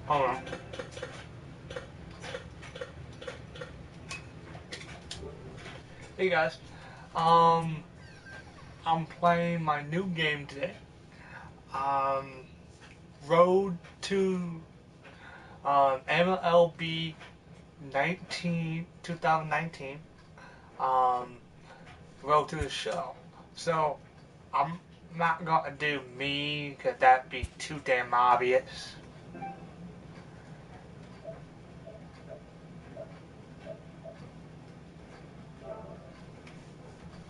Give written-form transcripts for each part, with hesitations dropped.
Hold on. Hey guys, I'm playing my new game today. Road to MLB 2019. Road to the show. So I'm not gonna do me because that'd be too damn obvious.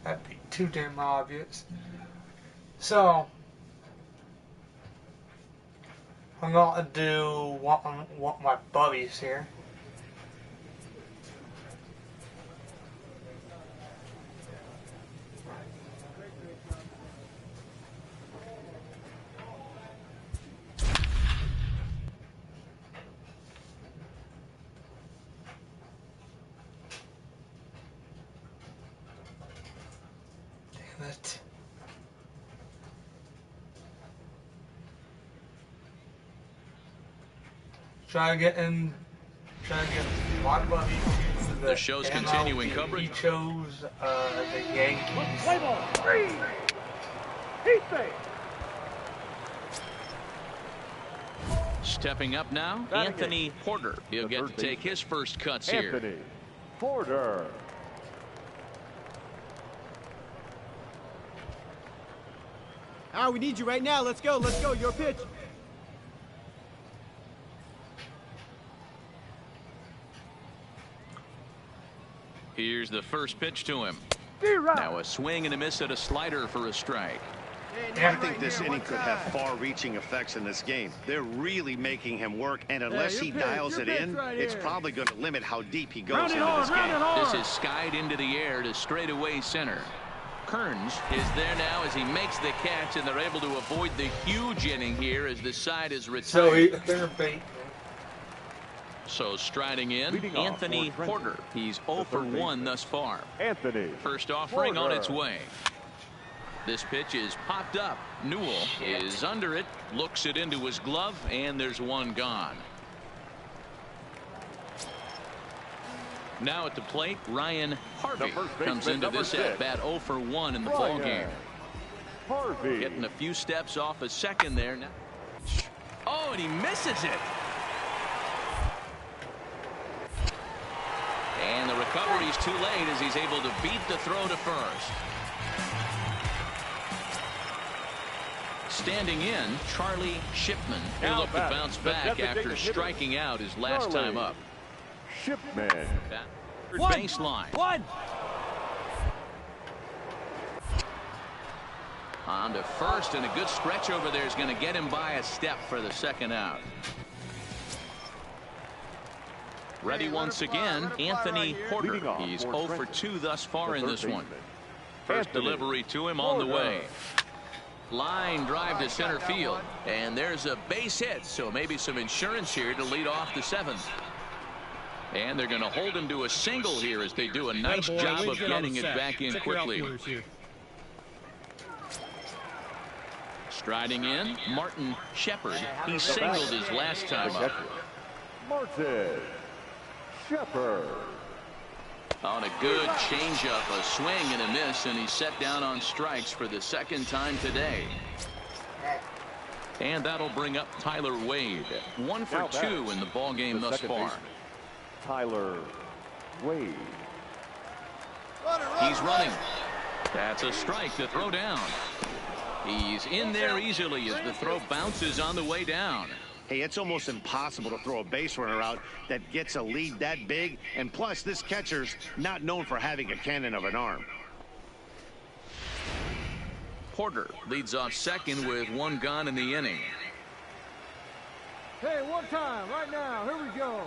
That'd be too damn obvious. So I'm gonna do what my buddies here. Damn it. Try to get my buddy. The show's continuing coverage. He chose the Yankees. Play ball. Three. Heat base. Stepping up now, Anthony Porter. He'll get to take his first cuts here. Anthony Porter. We need you right now. Let's go. Let's go. Your pitch. Here's the first pitch to him. Now a swing and a miss at a slider for a strike. I think this inning could have far-reaching effects in this game. They're really making him work, and unless he dials it in, it's probably going to limit how deep he goes into this game. This is skied into the air to straightaway center. Kearns is there now as he makes the catch, and they're able to avoid the huge inning here as the side is retired. So striding in, Anthony Porter. He's 0 for 1 thus far. Anthony. First offering on its way. This pitch is popped up. Newell is under it, looks it into his glove, and there's one gone. Now at the plate, Ryan Harvey comes into this at bat 0 for 1 in the ball game. Harvey. Getting a few steps off a second there. Now. Oh, and he misses it. And the recovery's too late as he's able to beat the throw to first. Standing in, Charlie Shipman. He'll look to bounce back after striking out his last time up. Shipman. Baseline. On to first, and a good stretch over there is going to get him by a step for the second out. Ready once again, Anthony Porter. He's 0 for 2 thus far in this one. First delivery to him on the way. Line drive to center field, and there's a base hit, so maybe some insurance here to lead off the 7th. And they're going to hold him to a single here as they do a nice job of getting it back in quickly. Striding in, Martin Shepard. He singled his last time up. Martin Shepard. On a good changeup, a swing and a miss, and he's set down on strikes for the second time today. And that'll bring up Tyler Wade. 1 for 2 in the ball game thus far. Tyler Wade. He's running. That's a strike to throw down. He's in there easily as the throw bounces on the way down. Hey, it's almost impossible to throw a base runner out that gets a lead that big, and plus this catcher's not known for having a cannon of an arm. Porter leads off second with 1 gone in the inning. Hey, one time, right now. Here we go.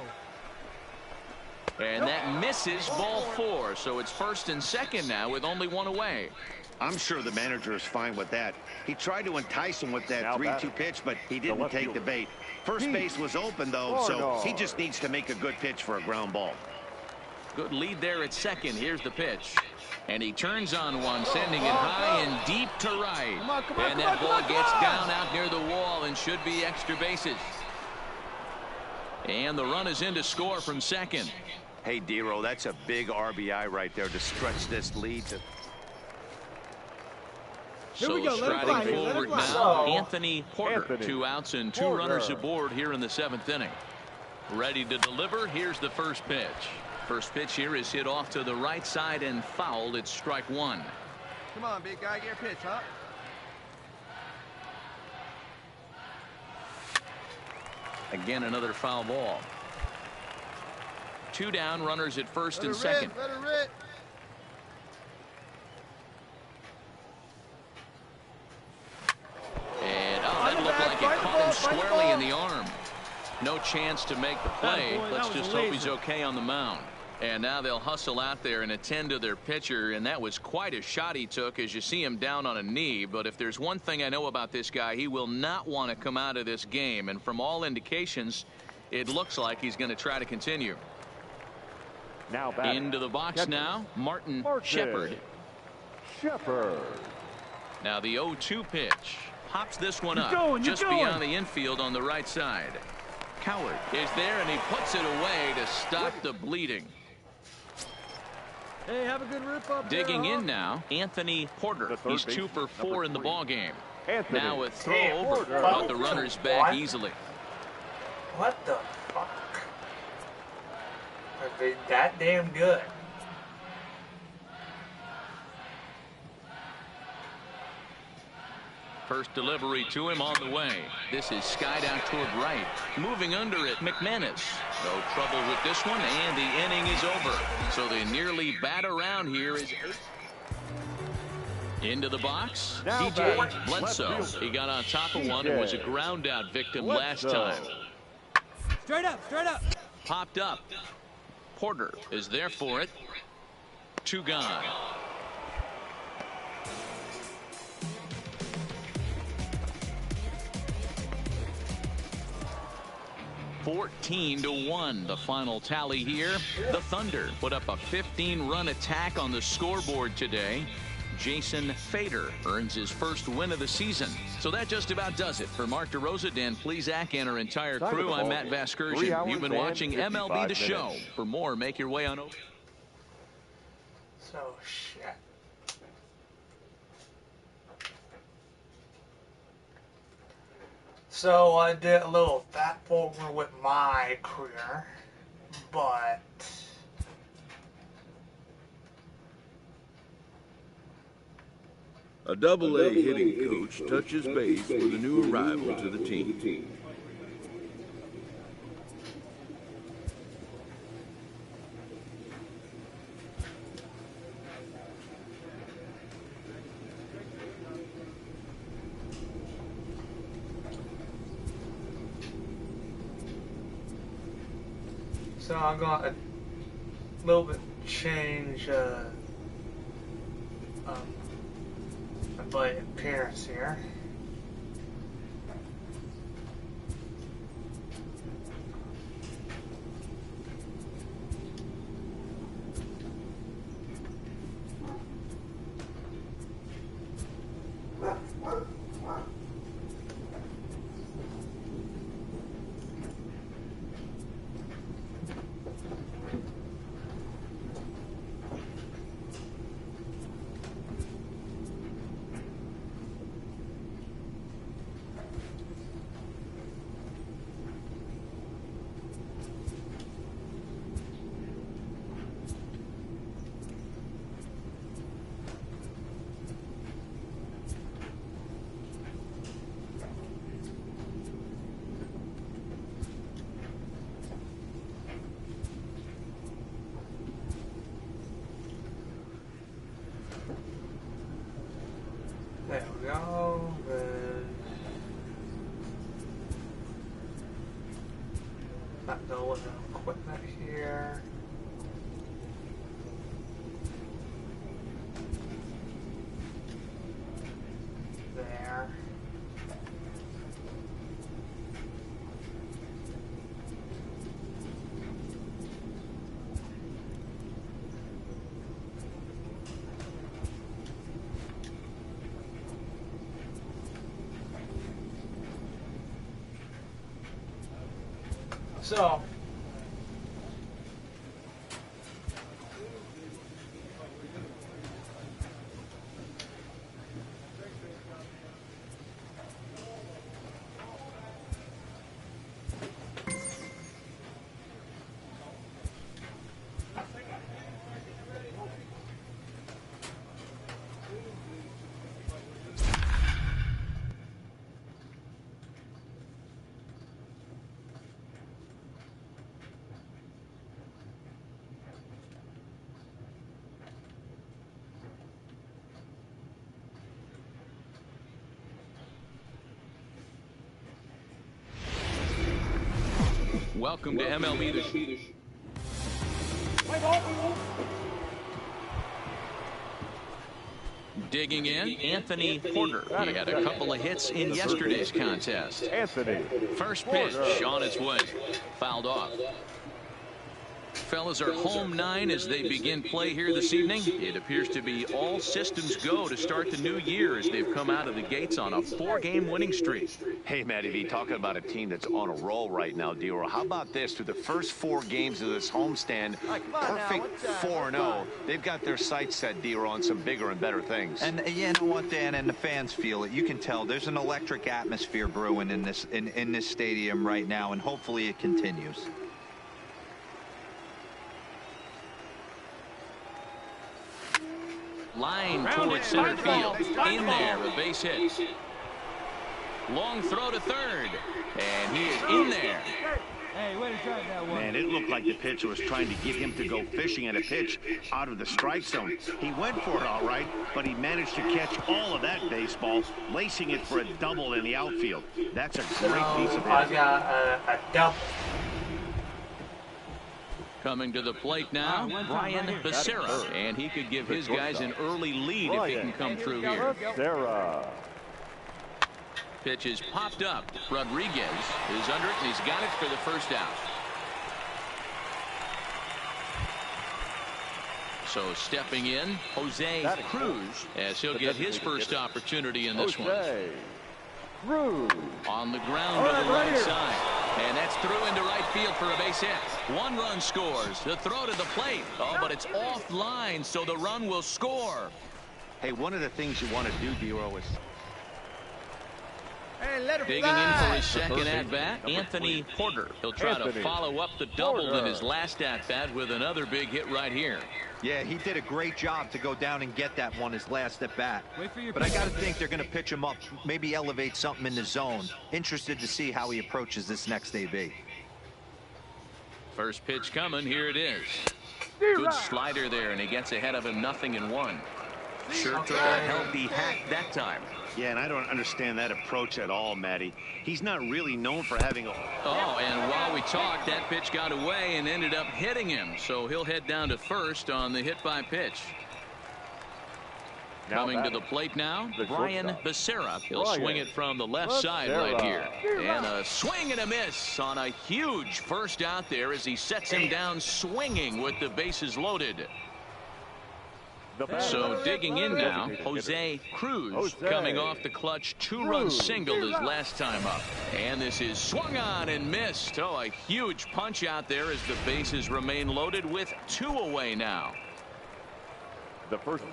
And that misses ball 4, so it's first and second now with only 1 away. I'm sure the manager is fine with that. He tried to entice him with that 3-2 pitch, but he didn't take the bait. First base was open, though, so he just needs to make a good pitch for a ground ball. Good lead there at second. Here's the pitch. And he turns on one, sending it high and deep to right. And that ball gets down out near the wall and should be extra bases. And the run is in to score from second. Hey, Dero, that's a big RBI right there to stretch this lead. So we go. Let him striding fly here. Let him forward fly. now, So- Anthony Porter. 2 outs and 2 runners aboard here in the 7th inning. Ready to deliver. Here's the first pitch. First pitch here is hit off to the right side and fouled. It's strike 1. Come on, big guy, get your pitch, huh? Again, another foul ball. 2 down, runners at first and second. Let her rip. And that looked like it caught him squarely in the arm. No chance to make the play. Let's just hope he's okay on the mound. And now they'll hustle out there and attend to their pitcher, and that was quite a shot he took as you see him down on a knee. But if there's one thing I know about this guy, he will not want to come out of this game. And from all indications, it looks like he's going to try to continue. Now back. Into the box now, Martin Shepard. Now the 0-2 pitch. Pops this one up just beyond the infield on the right side. Coward is there, and he puts it away to stop the bleeding. Hey, have a good rip up Digging there, in now, Anthony Porter. He's 2 for 4 in the ball game. Anthony. Now a throw Hey, over, Porter. but the runner's back What? easily. What the fuck? Are they that damn good? First delivery to him on the way. This is skied out toward right. Moving under it, McManus. No trouble with this one, and the inning is over. So they nearly bat around here. Into the box, Now DJ back. Bledsoe. Left fielder. He got on top of one and was a ground out victim last time. Straight up, straight up. Popped up. Porter is there for it. 2 gone. (14-1) the final tally here. The Thunder put up a 15-run attack on the scoreboard today. Jason Fader earns his first win of the season. So that just about does it. For Mark DeRosa, Dan Plezak, and our entire crew, I'm Matt Vasgersian. You've been watching MLB The Show. For more, make your way on over. So shit. So I did a little fat forward with my career, but A double-A hitting coach touches base with a new arrival to the team. so I'm gonna a little bit change my appearance here. There we go. Then not go with the equipment here. There. So, Welcome to MLB. Digging in, Anthony Porter. He had a couple of hits in yesterday's contest. Anthony. First pitch on its way. Fouled off. Fellas are home 9 as they begin play here this evening. It appears to be all systems go to start the new year as they've come out of the gates on a 4-game winning streak. Hey, Matty V, talking about a team that's on a roll right now, D-Roll. How about this? Through the first 4 games of this homestand, perfect 4-0. They've got their sights set, D-Roll, on some bigger and better things. And you know what, Dan, and the fans feel it. You can tell there's an electric atmosphere brewing in this stadium right now, and hopefully it continues. Line towards center field. In there, a base hit. Long throw to third. And he is in there. Hey, way to drive that one. Man, it looked like the pitcher was trying to get him to go fishing at a pitch out of the strike zone. He went for it all right, but he managed to catch all of that baseball, lacing it for a double in the outfield. That's a great piece of I hitting. got a double. Coming to the plate now, Brian Becerra. And he could give his guys an early lead if he can come through here. Sarah. Pitch is popped up. Rodriguez is under it, and he's got it for the first out. So stepping in, Jose Cruz, as he'll get his first opportunity in this one. Cruz. On the ground to the right side. And that's through into right field for a base hit. 1 run scores. The throw to the plate. Oh, but it's offline, so the run will score. Hey, one of the things you want to do, D-Roll, is... Hey, let her Digging fly. in for his second at-bat, Anthony Porter. He'll try to follow up the double in his last at-bat with another big hit right here. Yeah, he did a great job to go down and get that one his last at bat. But I got to think they're going to pitch him up, maybe elevate something in the zone. Interested to see how he approaches this next AB. First pitch coming. Here it is. Good slider there, and he gets ahead of him 0-1. Sure took a healthy hack that time. Yeah, and I don't understand that approach at all, Matty. He's not really known for having a... Oh, and while we talked, that pitch got away and ended up hitting him. So he'll head down to first on the hit by pitch. Coming to the plate now, Brian Becerra. He'll swing it from the left side right here. And a swing and a miss on a huge first out there as he sets him down swinging with the bases loaded. So digging in now, Jose Cruz coming off the clutch 2-run single his last time up. And this is swung on and missed. Oh, a huge punch out there as the bases remain loaded with 2 away now.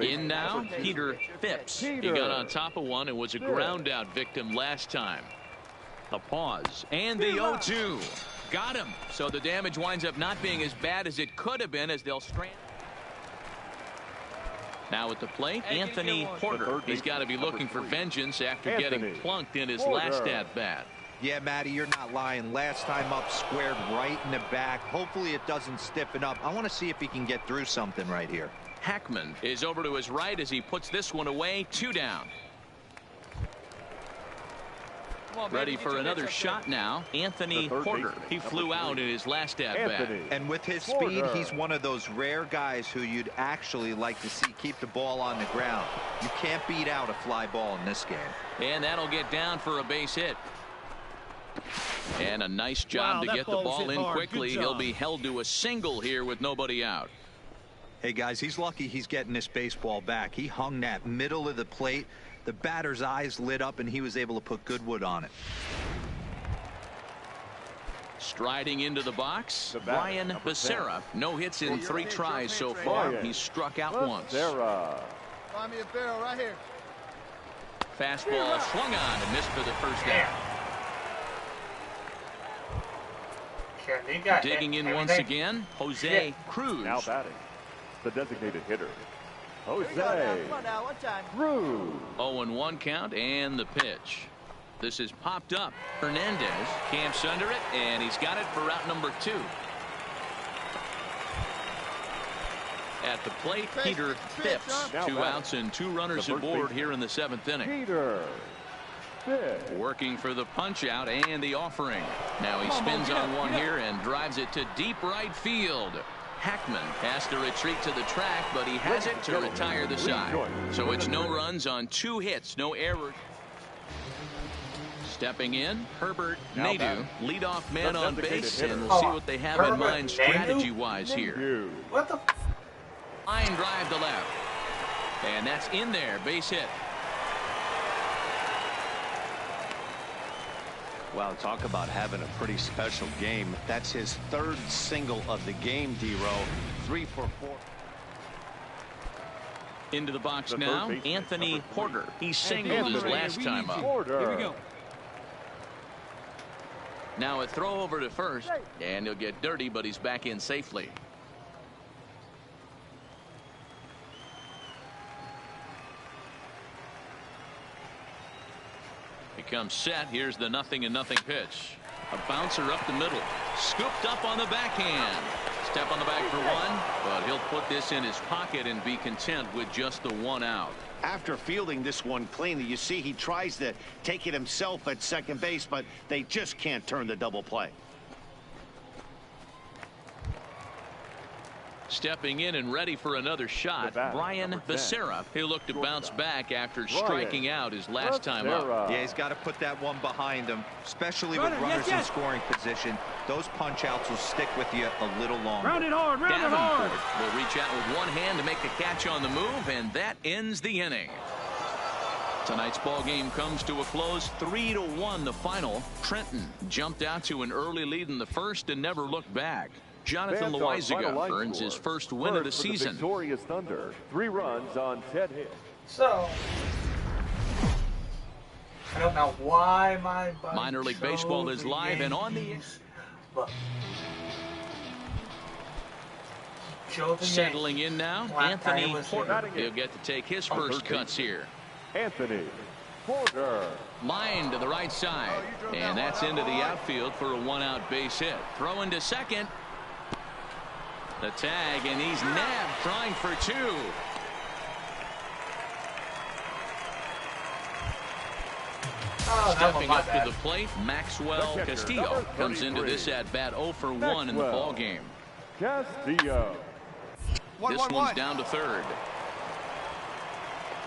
In now, Peter Phipps. He got on top of one and was a ground out victim last time. The pause and the 0-2. Got him. So the damage winds up not being as bad as it could have been as they'll strand. Now at the plate, Anthony Porter. He's got to be looking for vengeance after getting plunked in his last at-bat. Yeah, Matty, you're not lying. Last time up, squared right in the back. Hopefully it doesn't stiffen up. I want to see if he can get through something right here. Hackman is over to his right as he puts this one away. 2 down. Ready for another shot now. Anthony Porter. He flew out in his last at-bat. And with his speed, he's one of those rare guys who you'd actually like to see keep the ball on the ground. You can't beat out a fly ball in this game. And that'll get down for a base hit. And a nice job to get the ball in quickly. He'll be held to a single here with nobody out. Hey, guys, he's lucky he's getting this baseball back. He hung that middle of the plate. The batter's eyes lit up, and he was able to put good wood on it. Striding into the box, Brian Becerra. No hits in 3 tries so far. He's struck out once. Find me a barrel right here. Fastball swung on and missed for the first down. Digging in once again, Jose Cruz. Now batting, the designated hitter, Jose Cruz. 0-1 count and the pitch. This is popped up. Hernandez camps under it, and he's got it for route number 2. At the plate, Peter Phipps. 2 outs and 2 runners aboard here in the 7th inning. Peter Phipps. Working for the punch out and the offering. Now he spins on one here and drives it to deep right field. Hackman has to retreat to the track, but he has it to retire the side. So it's no runs on 2 hits, no errors. Stepping in, Herbert Nadeau, leadoff man on base, and we'll see what they have in mind strategy-wise here. What the? Line drive to left, and that's in there, base hit. Well, talk about having a pretty special game. That's his 3rd single of the game, D-Row. 3 for 4. Into the box now, Anthony Porter. He singled his last time up. Here we go. Now a throw over to first, and he'll get dirty, but he's back in safely. He comes set. Here's the 0-0 pitch. A bouncer up the middle. Scooped up on the backhand. Step on the bag for 1, but he'll put this in his pocket and be content with just the 1 out. After fielding this one cleanly, you see he tries to take it himself at second base, but they just can't turn the double play. Stepping in and ready for another shot, Brian Becerra. He'll look to bounce back after striking out his last time up. Yeah, he's got to put that one behind him, especially with runners in scoring position. Those punch outs will stick with you a little longer. Davenport will reach out with one hand to make the catch on the move, and that ends the inning. Tonight's ball game comes to a close, 3-1 the final. Trenton jumped out to an early lead in the first and never looked back. Jonathan Loizaga earns his first win of the season. Victorious Thunder, 3 runs on 10 hits. So, I don't know why my minor league baseball is live and on the but settling in now, Anthony Porter. He'll get to take his first cuts here. Anthony Porter. Line to the right side, and that's into the outfield for a 1-out base hit. Throw into second. The tag, and he's nabbed, trying for 2. Stepping up to the plate, Maxwell Castillo comes into this at bat 0 for 1 in the ball game. Castillo. This one's down to third.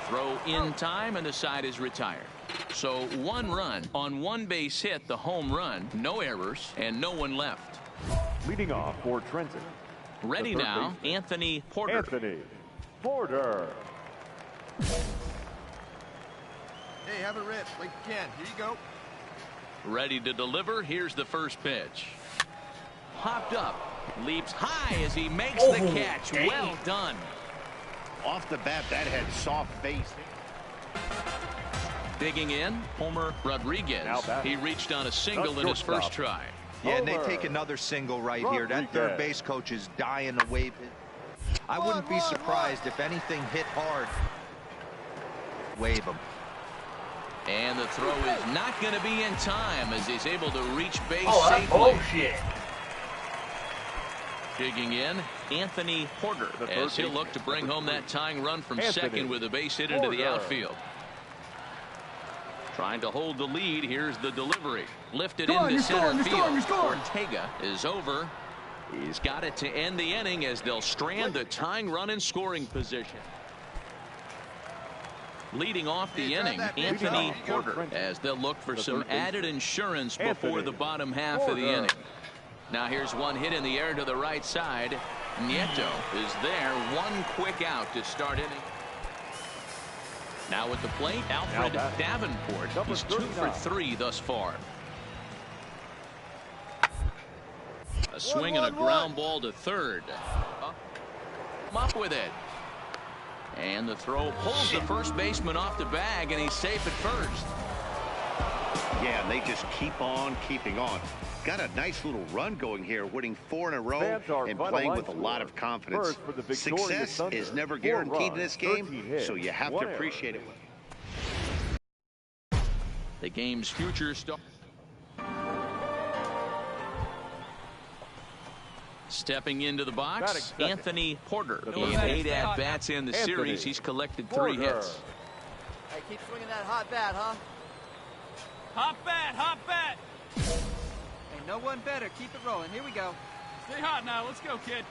Throw in time, and the side is retired. So 1 run on 1 base hit, the home run, no errors, and no one left. Leading off for Trenton. Ready now, Anthony Porter. Anthony Porter. Hey, have a rip like you can. Here you go. Ready to deliver. Here's the first pitch. Hopped up, leaps high as he makes the catch. Dang. Well done. Off the bat, that had soft base. Digging in, Homer Rodriguez. He reached on a single in his first try. Yeah, and they take another single right here. That third base coach is dying to wave it. I wouldn't be surprised if anything hit hard. Wave him. And the throw is not going to be in time as he's able to reach base safely. Bullshit. Digging in, Anthony Porter, as he'll look to bring home that tying run from second with a base hit into the outfield. Trying to hold the lead. Here's the delivery. Lifted into center field. Ortega is over. He's got it to end the inning as they'll strand the tying run in scoring position. Leading off the inning, Anthony Porter, as they'll look for some added insurance before the bottom half of the inning. Now here's one hit in the air to the right side. Nieto is there. 1 quick out to start inning. Now at the plate, Alfred Davenport. He's 2 for 3 thus far. swing and a ground ball to third. Up with it. And the throw pulls the first baseman off the bag, and he's safe at first. Yeah, they just keep on keeping on. Got a nice little run going here, winning 4 in a row and playing with a lot of confidence. Success is never guaranteed in this game, so you have to appreciate it. The game's future star. Stepping into the box, Anthony Porter. In 8 at-bats in the series, he's collected 3 hits. Hey, keep swinging that hot bat, huh? Hot bat, hot bat. Ain't no one better. Keep it rolling. Here we go. Stay hot now. Let's go, kid.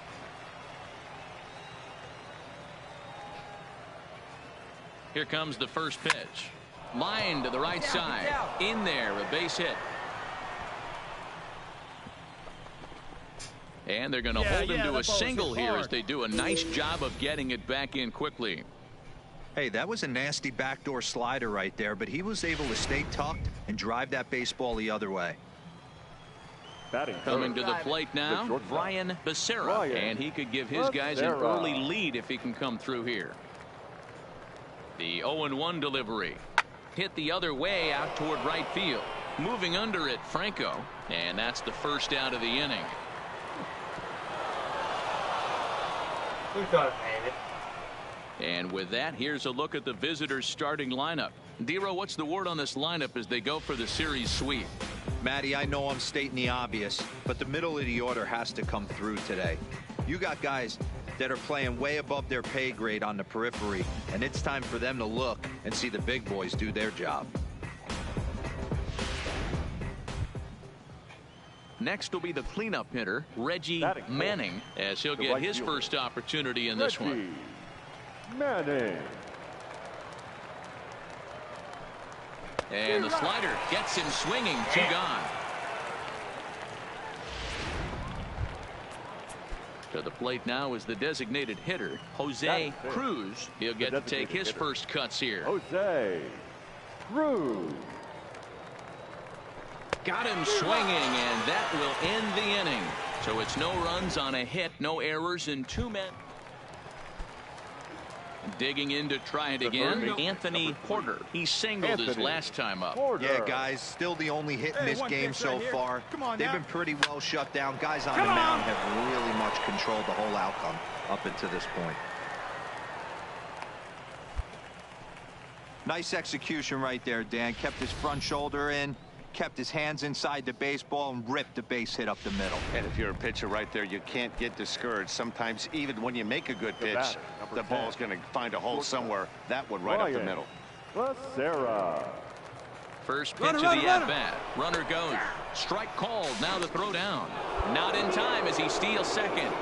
Here comes the first pitch. Line to the right side. In there, a base hit. And they're going to hold him to a single here as they do a nice job of getting it back in quickly. Hey, that was a nasty backdoor slider right there, but he was able to stay tucked and drive that baseball the other way. Coming to the plate now, Brian Becerra, and he could give his guys an early lead if he can come through here. The 0-1 delivery. Hit the other way out toward right field. Moving under it, Franco, and that's the first out of the inning. We thought it made it. And with that, here's a look at the visitors' starting lineup. Dero, what's the word on this lineup as they go for the series sweep? Matty, I know I'm stating the obvious, but the middle of the order has to come through today. You got guys that are playing way above their pay grade on the periphery, and it's time for them to look and see the big boys do their job. Next will be the cleanup hitter, Reggie Manning, as he'll get his first opportunity in this one. Manning. And the slider gets him swinging. 2 gone. To the plate now is the designated hitter, Jose Cruz. He'll get to take his first cuts here. Jose Cruz. Got him swinging, and that will end the inning. So it's no runs on a hit, no errors, and 2 men. Digging in to try it again, Anthony Porter. He singled his last time up. Yeah, guys, still the only hit in this game so far. They've been pretty well shut down. Guys on the mound have really much controlled the whole outcome up until this point. Nice execution right there, Dan. Kept his front shoulder in, kept his hands inside the baseball, and ripped the base hit up the middle. And if you're a pitcher right there, you can't get discouraged. Sometimes even when you make a good pitch, the ball's going to find a hole somewhere. That one right up the middle. Becerra. First pitch of the at-bat. Runner goes. Strike called. Now the throw down. Not in time as he steals second.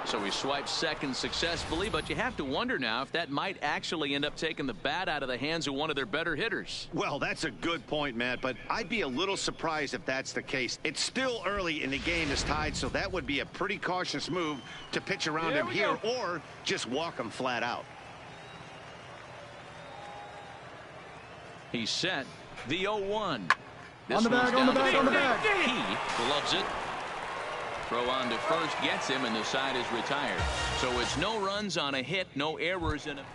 So he swipes second successfully, but you have to wonder now if that might actually end up taking the bat out of the hands of one of their better hitters. Well, that's a good point, Matt, but I'd be a little surprised if that's the case. It's still early and the game is tied, so that would be a pretty cautious move to pitch around him here or just walk him flat out. He's set. The 0-1. This on the bag, on the bag, on the bag. He gloves it. Throw on to first gets him, and the side is retired. So it's no runs on a hit, no errors in it.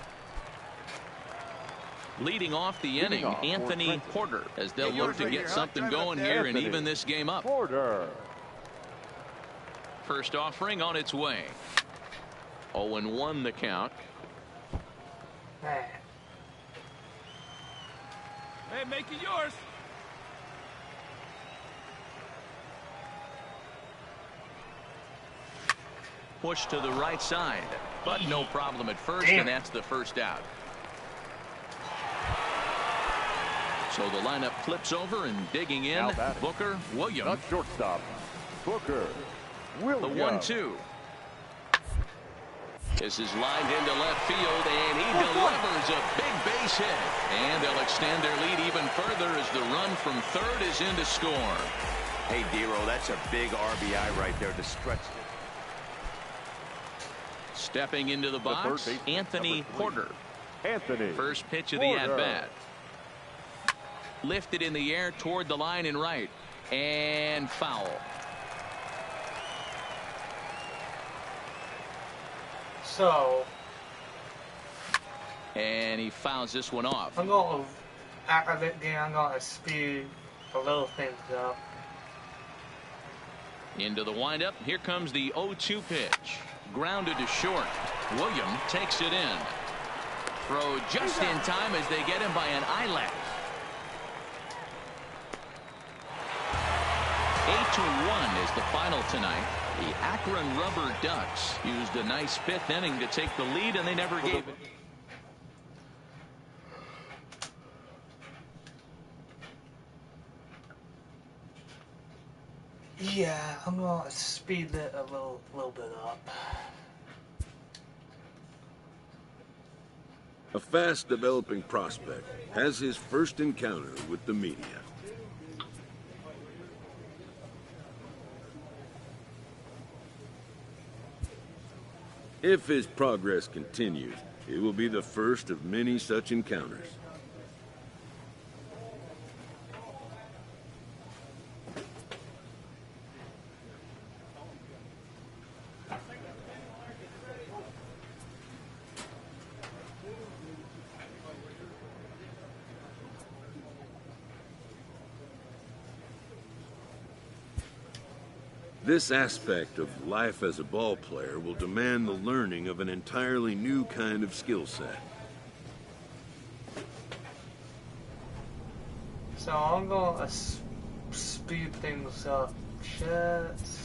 Leading off the inning, Anthony Porter, as they'll look to get something going here and even this game up. Porter. First offering on its way. 0-1 the count. Man. Hey, make it yours. Push to the right side, but no problem at first, and that's the first out. So the lineup flips over, and digging in, Booker Williams. Not shortstop, Booker Williams. The 1-2. This is lined into left field, and he delivers a big base hit. And they'll extend their lead even further as the run from third is in to score. Hey, Dero, that's a big RBI right there to stretch it. Stepping into the box, Anthony Porter. Anthony. First pitch of the at-bat. Lifted in the air toward the line and right. And foul. So. And he fouls this one off. I'm going to, after that game, I'm going to speed the little things up. Into the windup. Here comes the 0-2 pitch. Grounded to short. William takes it in. Throw just in time as they get him by an eyelash. 8-1 is the final tonight. The Akron Rubber Ducks used a nice fifth inning to take the lead, and they never gave it. Yeah, I'm gonna speed it a little bit up. A fast developing prospect has his first encounter with the media. If his progress continues, it will be the first of many such encounters. This aspect of life as a ball player will demand the learning of an entirely new kind of skill set. So I'm going to speed things up just.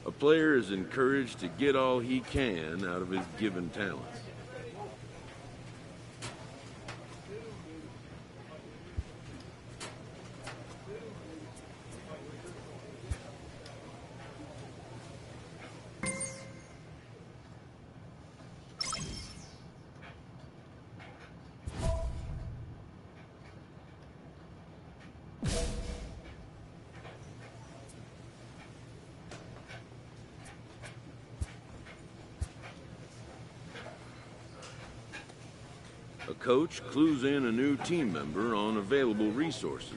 A player is encouraged to get all he can out of his given talents. A coach clues in a new team member on available resources.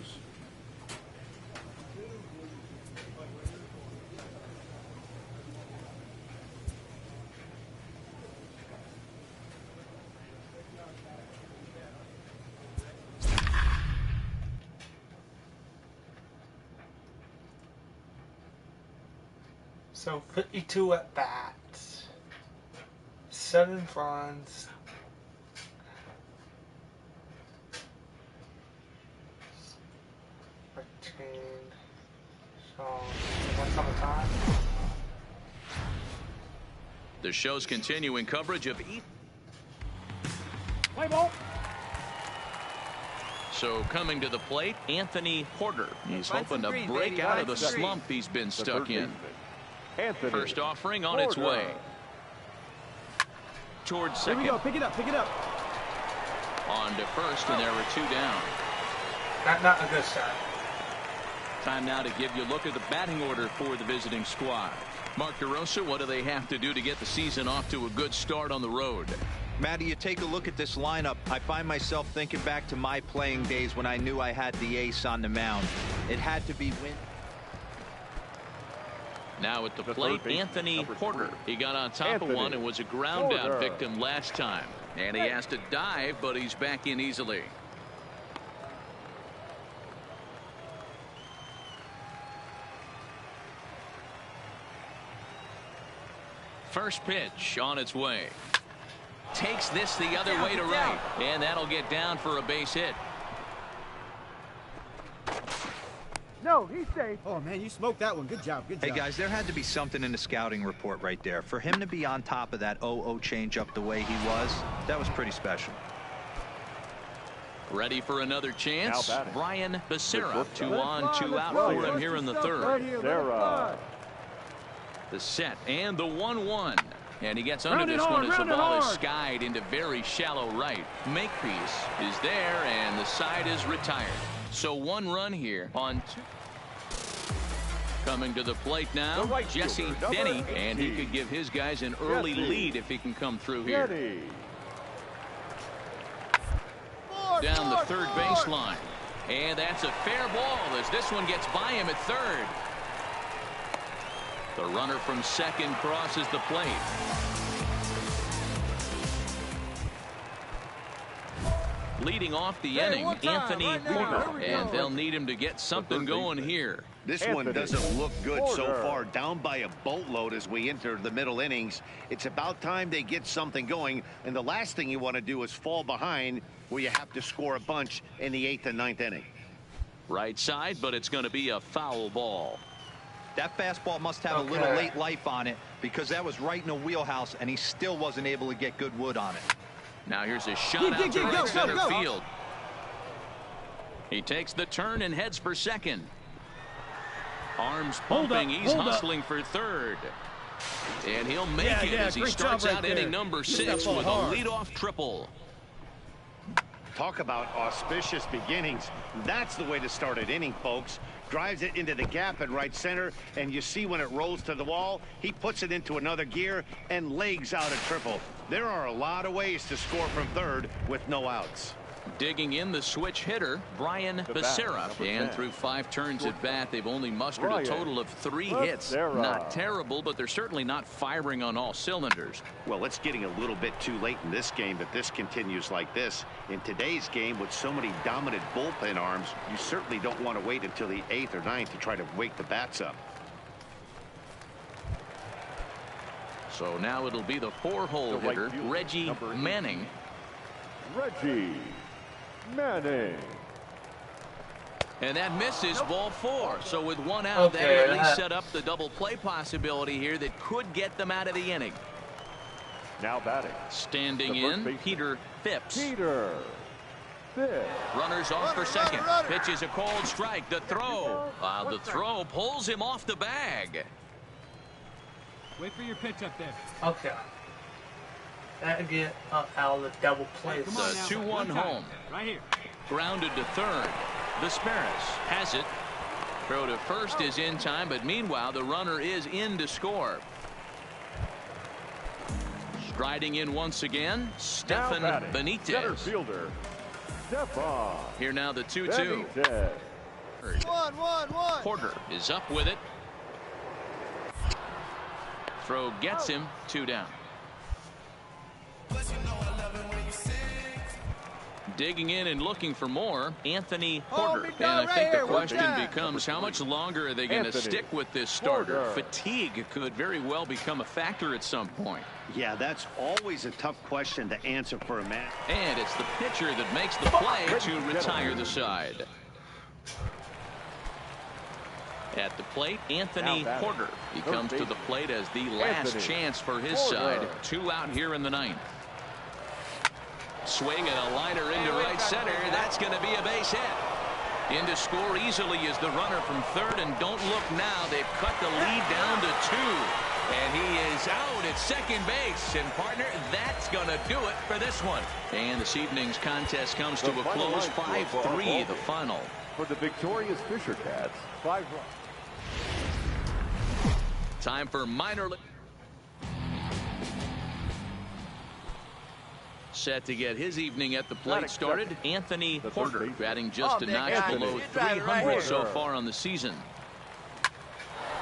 So 52 at bats, 7 runs. So, what's on the time? The show's continuing coverage of Play ball. So coming to the plate, Anthony Porter. He's Find hoping some to green, break baby. out Find of the some green. slump he's been stuck in. Anthony First offering on its Porter. way. Towards Here second. we go. Pick it up. Pick it up. On to first, and there were 2 down. Not a good start. Time now to give you a look at the batting order for the visiting squad. Mark DeRosa, what do they have to do to get the season off to a good start on the road? Matty, you take a look at this lineup. I find myself thinking back to my playing days when I knew I had the ace on the mound. It had to be win. Now at the plate, Anthony Porter. He got on top of one and was a ground out victim last time. And he has to dive, but he's back in easily. First pitch on its way. Takes this the other way to right. And that'll get down for a base hit. No, he's safe. Oh, man, you smoked that one. Good job. Good job. Hey, guys, there had to be something in the scouting report right there. For him to be on top of that 0-0 changeup the way he was, that was pretty special. Ready for another chance. Brian Becerra. 2 on, 2 out for him here in the third. The set and the 1-1. And he gets under this one as the ball is skied into very shallow right. Makepeace is there, and the side is retired. So 1 run here on 2. Coming to the plate now, Jesse Denny, and he could give his guys an early lead if he can come through here. Down the third baseline. And that's a fair ball as this one gets by him at third. The runner from second crosses the plate. Leading off the inning, Anthony Porter, and they'll need him to get something going here. This one doesn't look good so far. Down by a boatload as we enter the middle innings. It's about time they get something going, and the last thing you want to do is fall behind where you have to score a bunch in the 8th and 9th inning. Right side, but it's going to be a foul ball. That fastball must have a little late life on it because that was right in the wheelhouse, and he still wasn't able to get good wood on it. Now here's a shot out to right center field. He takes the turn and heads for second. Arms pumping. He's hustling for third. And he'll make it as he starts out inning number 6 with a leadoff triple. Talk about auspicious beginnings. That's the way to start an inning, folks. Drives it into the gap at right center, and you see when it rolls to the wall, he puts it into another gear and legs out a triple. There are a lot of ways to score from third with no outs. Digging in the switch hitter, Brian Becerra. And through 5 turns at bat, they've only mustered a total of 3 hits. Not terrible, but they're certainly not firing on all cylinders. Well, it's getting a little bit too late in this game if this continues like this. In today's game, with so many dominant bullpen arms, you certainly don't want to wait until the 8th or 9th to try to wake the bats up. So now it'll be the 4-hole hitter, Reggie Manning. Reggie Manning. And that misses, ball 4. So with 1 out, that at least set up the double play possibility here that could get them out of the inning. Now batting. Standing in, Peter Phipps. Peter Phipps. Runners off for second. Pitch is a cold strike. The throw. The throw pulls him off the bag. Wait for your pitch up there. Okay. That get out of the double play. The 2-1 home. Right here. Grounded to third. Vesperis has it. Throw to first is in time, but meanwhile the runner is in to score. Striding in once again, Stefan Benitez. Center fielder, Stefan. Here now the 2-2. 1-1-1. Porter is up with it. Throw gets him 2 down. Digging in and looking for more, Anthony Porter. And I think the question becomes, how much longer are they going to stick with this starter? Fatigue could very well become a factor at some point. Yeah, that's always a tough question to answer for a man. And it's the pitcher that makes the play to retire the side. At the plate, Anthony Porter. He comes to the plate as the last chance for his side. 2 out here in the 9th. Swing and a liner into right center. That's going to be a base hit. In to score easily is the runner from third, and don't look now. They've cut the lead down to 2. And he is out at second base. And partner, that's going to do it for this one. And this evening's contest comes to a close. 5-3 the final. For the victorious Fisher Cats, 5 runs. Time for minor league. Set to get his evening at the plate started. Anthony Porter batting Oh, just a notch below You drive it right 300 here. so far on the season.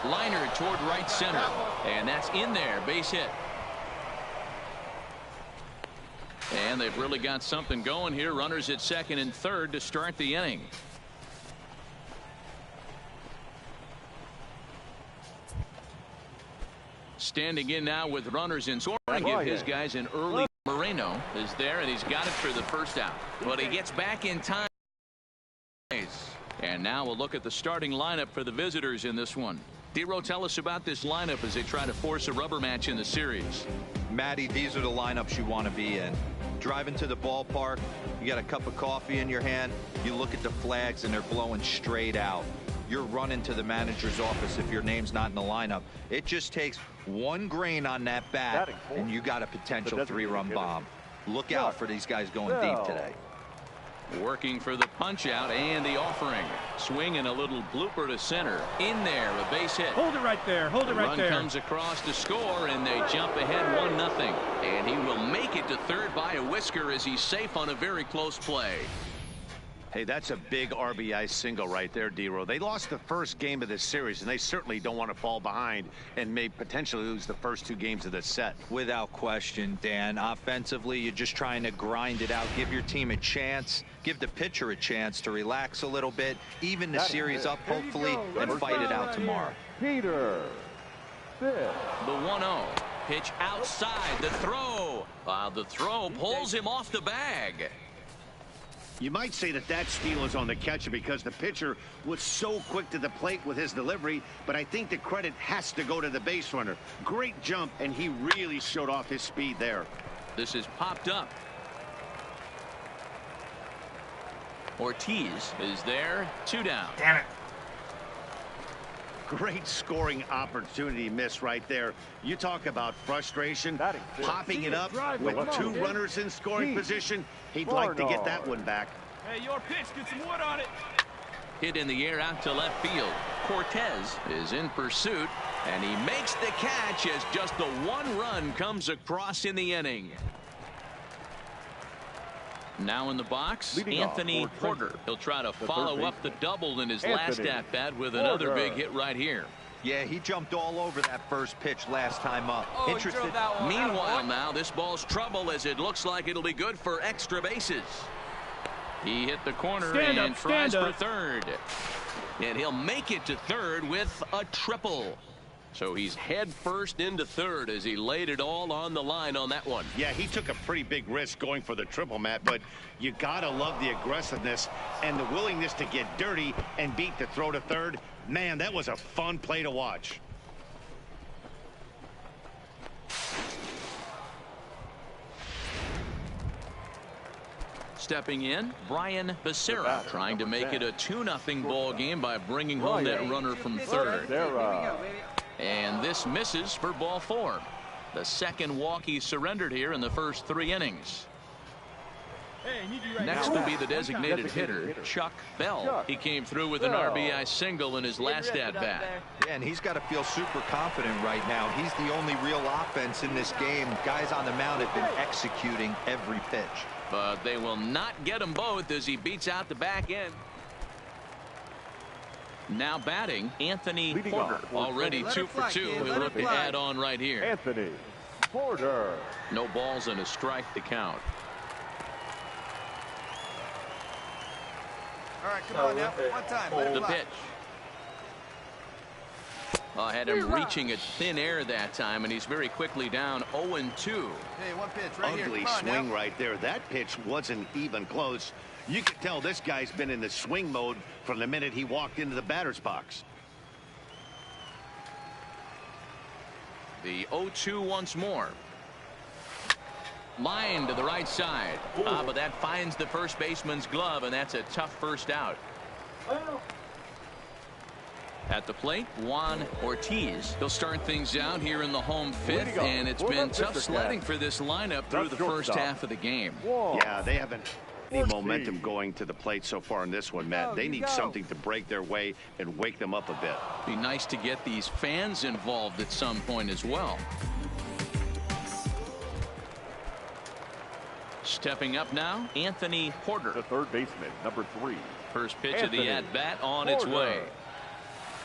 Liner toward right center, and that's in there, base hit. And they've really got something going here. Runners at second and third to start the inning. Standing in now with runners in scoring. Give his guys an early. Moreno is there, and he's got it for the first out. But he gets back in time. And now we'll look at the starting lineup for the visitors in this one. Dero, tell us about this lineup as they try to force a rubber match in the series. Matty, these are the lineups you want to be in. Driving to the ballpark, you got a cup of coffee in your hand, you look at the flags and they're blowing straight out. You're running to the manager's office if your name's not in the lineup. It just takes one grain on that bat and you got a potential 3-run bomb. Look out for these guys going deep today. Working for the punch out and the offering. Swing and a little blooper to center. In there, a base hit. Hold it right there. Hold it right there. Run comes across to score, and they jump ahead 1-0. And he will make it to third by a whisker as he's safe on a very close play. Hey, that's a big RBI single right there, Dero. They lost the first game of this series, and they certainly don't want to fall behind and may potentially lose the first 2 games of this set. Without question, Dan. Offensively, you're just trying to grind it out, give your team a chance, give the pitcher a chance to relax a little bit, even the series up, hopefully, and fight it out tomorrow. Peter. The 1-0. Pitch outside. The throw. The throw pulls him off the bag. You might say that steal is on the catcher because the pitcher was so quick to the plate with his delivery, but I think the credit has to go to the base runner. Great jump, and he really showed off his speed there. This is popped up. Ortiz is there, 2 down. Damn it. Great scoring opportunity miss right there. You talk about frustration, popping it up with 2 runners in scoring position. He'd like to get that one back. Hey, your pitch. Get some wood on it. Hit in the air out to left field. Cortez is in pursuit, and he makes the catch as just the 1 run comes across in the inning. Now in the box, Anthony Porter. He'll try to follow up the double in his last at-bat with another big hit right here. Yeah, he jumped all over that first pitch last time up. Interested. Meanwhile, now this ball's trouble as it looks like it'll be good for extra bases. He hit the corner and tries for third. And he'll make it to third with a triple. So he's head first into third as he laid it all on the line on that one. Yeah, he took a pretty big risk going for the triple, Matt, but you gotta love the aggressiveness and the willingness to get dirty and beat the throw to third. Man, that was a fun play to watch. Stepping in, Brian Becerra trying to make it a 2-0 ball game by bringing home that runner from third. And this misses for ball 4. The second walk he surrendered here in the first 3 innings. Next will be the designated hitter, Chuck Bell. He came through with an RBI single in his last at-bat. Yeah, and he's got to feel super confident right now. He's the only real offense in this game. Guys on the mound have been executing every pitch. But they will not get them both as he beats out the back end. Now batting, Anthony Porter. Already 2 for 2. He'll look to add on right here. Anthony Porter. No balls and a strike to count. All right, come on now. One time. Let it The fly. pitch. Had him reaching at thin air that time, and he's very quickly down 0-2. Hey, one pitch right here. Ugly Come on swing now. right there. That pitch wasn't even close. You could tell this guy's been in the swing mode from the minute he walked into the batter's box. The 0-2 once more. Line to the right side. But that finds the first baseman's glove, and that's a tough first out. At the plate, Juan Ortiz. He'll start things out here in the home 5th, and it's been tough sledding for this lineup through the first half of the game. Yeah, they haven't any momentum going to the plate so far in this one, Matt. They need something to break their way and wake them up a bit. Be nice to get these fans involved at some point as well. Stepping up now, Anthony Porter. The third baseman, number 3. First pitch of the at-bat on its way.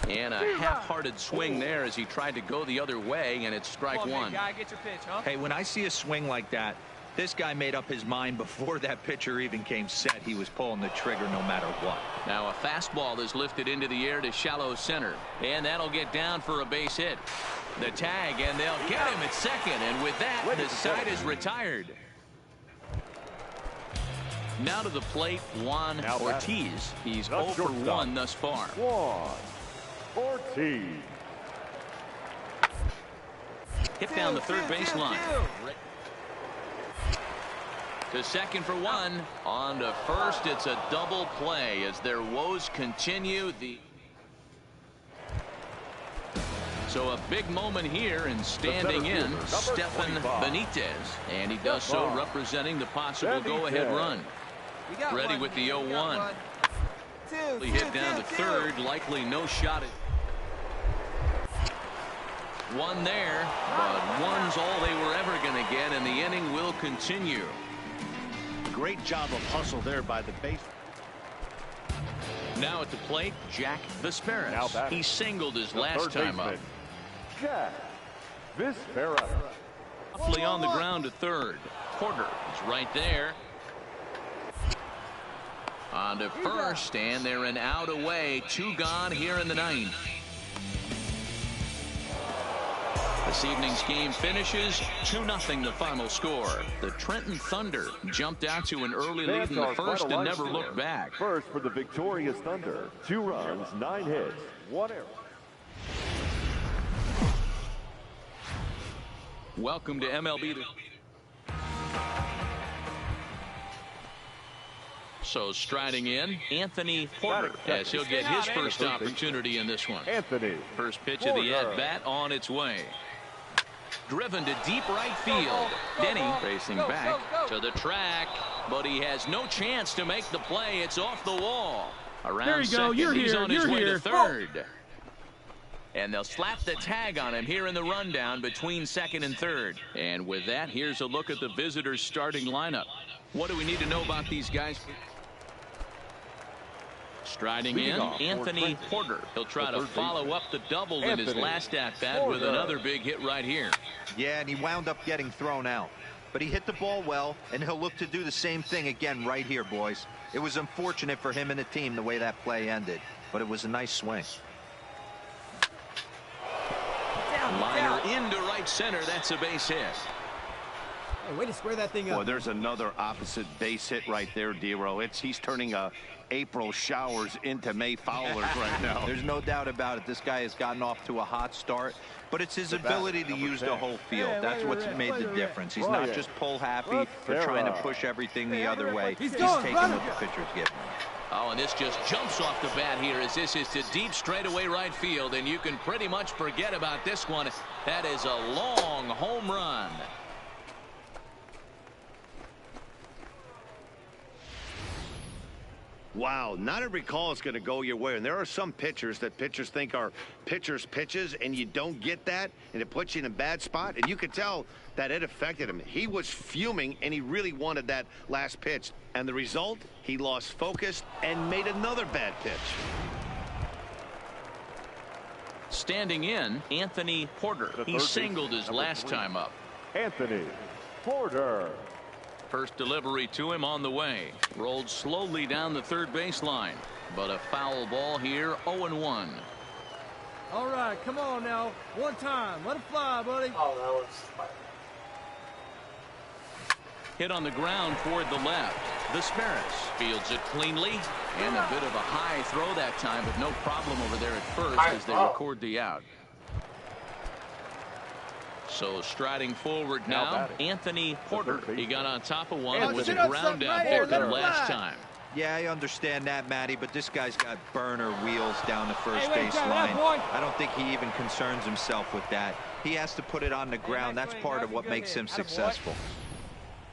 And a half-hearted swing there as he tried to go the other way, and it's strike one. Guy, get your pitch, huh? Hey, when I see a swing like that, this guy made up his mind before that pitcher even came set. He was pulling the trigger no matter what. Now a fastball is lifted into the air to shallow center, and that'll get down for a base hit. The tag, and they'll get him at second, and with that, the side is retired. Now to the plate, Juan Ortiz. He's 0 for 1 thus far. Ortiz. Hit down the third base line. To second for 1. On to first. It's a double play as their woes continue. So a big moment here, and standing in, Stefan Benitez. And he does so representing the possible go-ahead run. Ready with the 0-1. He hit down to third, likely no shot at one there, but one's all they were ever going to get, and the inning will continue. Great job of hustle there by the base. Now at the plate, Jack Visperas. He singled his last time up. Jack Visperas. Roughly on the ground to third. Porter is right there. On to first, and they're an out away. 2 gone here in the 9th. This evening's game finishes 2-0 the final score. The Trenton Thunder jumped out to an early lead in the first and never looked back. First for the victorious Thunder. 2 runs, 9 hits, 1 error. Welcome to MLB. So striding in, Anthony Porter, as he'll get his first opportunity in this one. Anthony. First pitch of the at-bat on its way. Driven to deep right field. Denny racing back to the track, but he has no chance to make the play. It's off the wall. Around second, he's on his way to third. And they'll slap the tag on him here in the rundown between second and third. And with that, here's a look at the visitors' starting lineup. What do we need to know about these guys? Striding in, Anthony Porter. He'll try to follow up the double in his last at-bat with another big hit right here. Yeah, and he wound up getting thrown out. But he hit the ball well, and he'll look to do the same thing again right here, boys. It was unfortunate for him and the team the way that play ended, but it was a nice swing. Liner into right center. That's a base hit. Hey, way to square that thing up. Boy, there's another opposite base hit right there, Dero. He's turning April showers into May foulers right now. There's no doubt about it. This guy has gotten off to a hot start, but it's his ability to use the whole field. That's what's made the difference. He's not just pull happy for trying to push everything the other way. He's taking what the pitcher's giving him. Oh, and this just jumps off the bat here as this is to deep straightaway right field, and you can pretty much forget about this one. That is a long home run. Wow, not every call is going to go your way, and there are some pitchers that pitchers think are pitchers' pitches, and you don't get that, and it puts you in a bad spot, and you could tell that it affected him. He was fuming, and he really wanted that last pitch, and the result, he lost focus and made another bad pitch. Standing in, Anthony Porter. He singled his last time up. Anthony Porter. First delivery to him on the way. Rolled slowly down the third baseline, but a foul ball here. 0-1. All right, come on now. One time. Let it fly, buddy. Oh, that was... Hit on the ground toward the left. Visperas fields it cleanly, and a bit of a high throw that time, but no problem over there at first as they record the out. So striding forward now, Anthony Porter. He got on top of one. It was a ground out victim last time. Yeah, I understand that, Matty, but this guy's got burner wheels down the first base line. I don't think he even concerns himself with that. He has to put it on the ground. That's part of what makes him successful.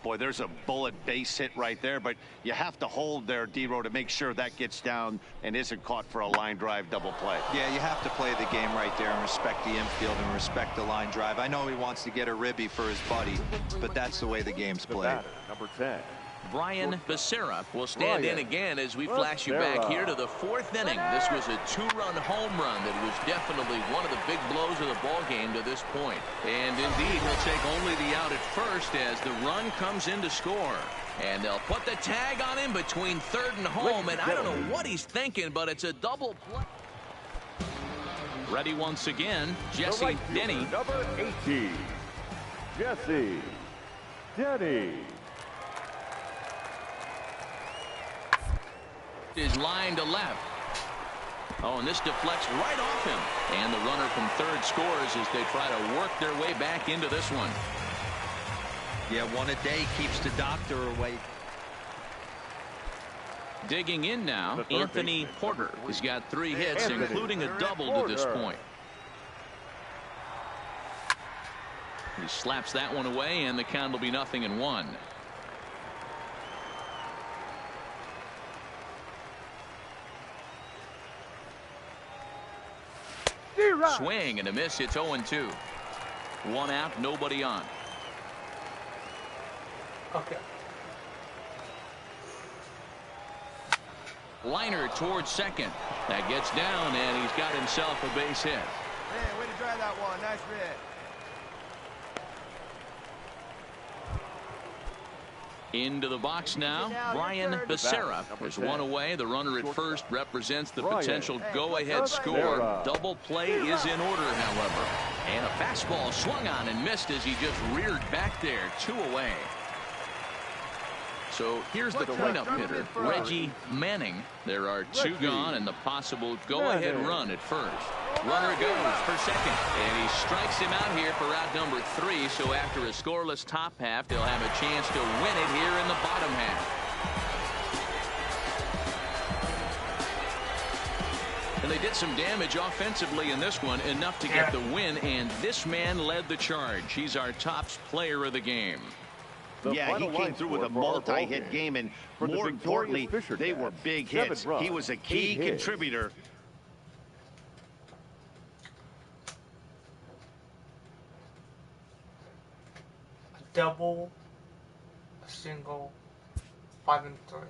Boy, there's a bullet base hit right there, but you have to hold there, Dero, to make sure that gets down and isn't caught for a line drive double play. Yeah, you have to play the game right there and respect the infield and respect the line drive. I know he wants to get a ribby for his buddy, but that's the way the game's played. Number 10. Brian Becerra will stand in again as we flash you back here to the 4th inning. This was a 2-run home run that was definitely one of the big blows of the ball game to this point. And indeed, he'll take only the out at first as the run comes in to score. And they'll put the tag on him between 3rd and home. And I don't know what he's thinking, but it's a double play. Ready once again, Jesse Denny. Number 18, Jesse Denny. Is line to left. Oh, and this deflects right off him. And the runner from 3rd scores as they try to work their way back into this one. Yeah, one a day keeps the doctor away. Digging in now, Anthony Porter has got 3 hits, including a double to this point. He slaps that one away, and the count will be 0-1. Swing and a miss. It's 0-2. 1 out, nobody on. Okay. Liner towards second. That gets down, and he's got himself a base hit. Hey, way to drive that one. Nice hit. Into the box now, Brian Becerra. There's 1 away. The runner at first represents the potential go-ahead score. Double play is in order, however. And a fastball swung on and missed as he just reared back there. 2 away. So here's the cleanup hitter, Reggie Manning. There are 2 gone and the possible go-ahead run at first. Runner goes for second, and he strikes him out here for out number 3. So after a scoreless top half, they'll have a chance to win it here in the bottom half. And they did some damage offensively in this one, enough to get the win, and this man led the charge. He's our top player of the game. Yeah, he came through with a multi-hit game, and more importantly, they were big hits. He was a key contributor. A double, a single, 5 and 3.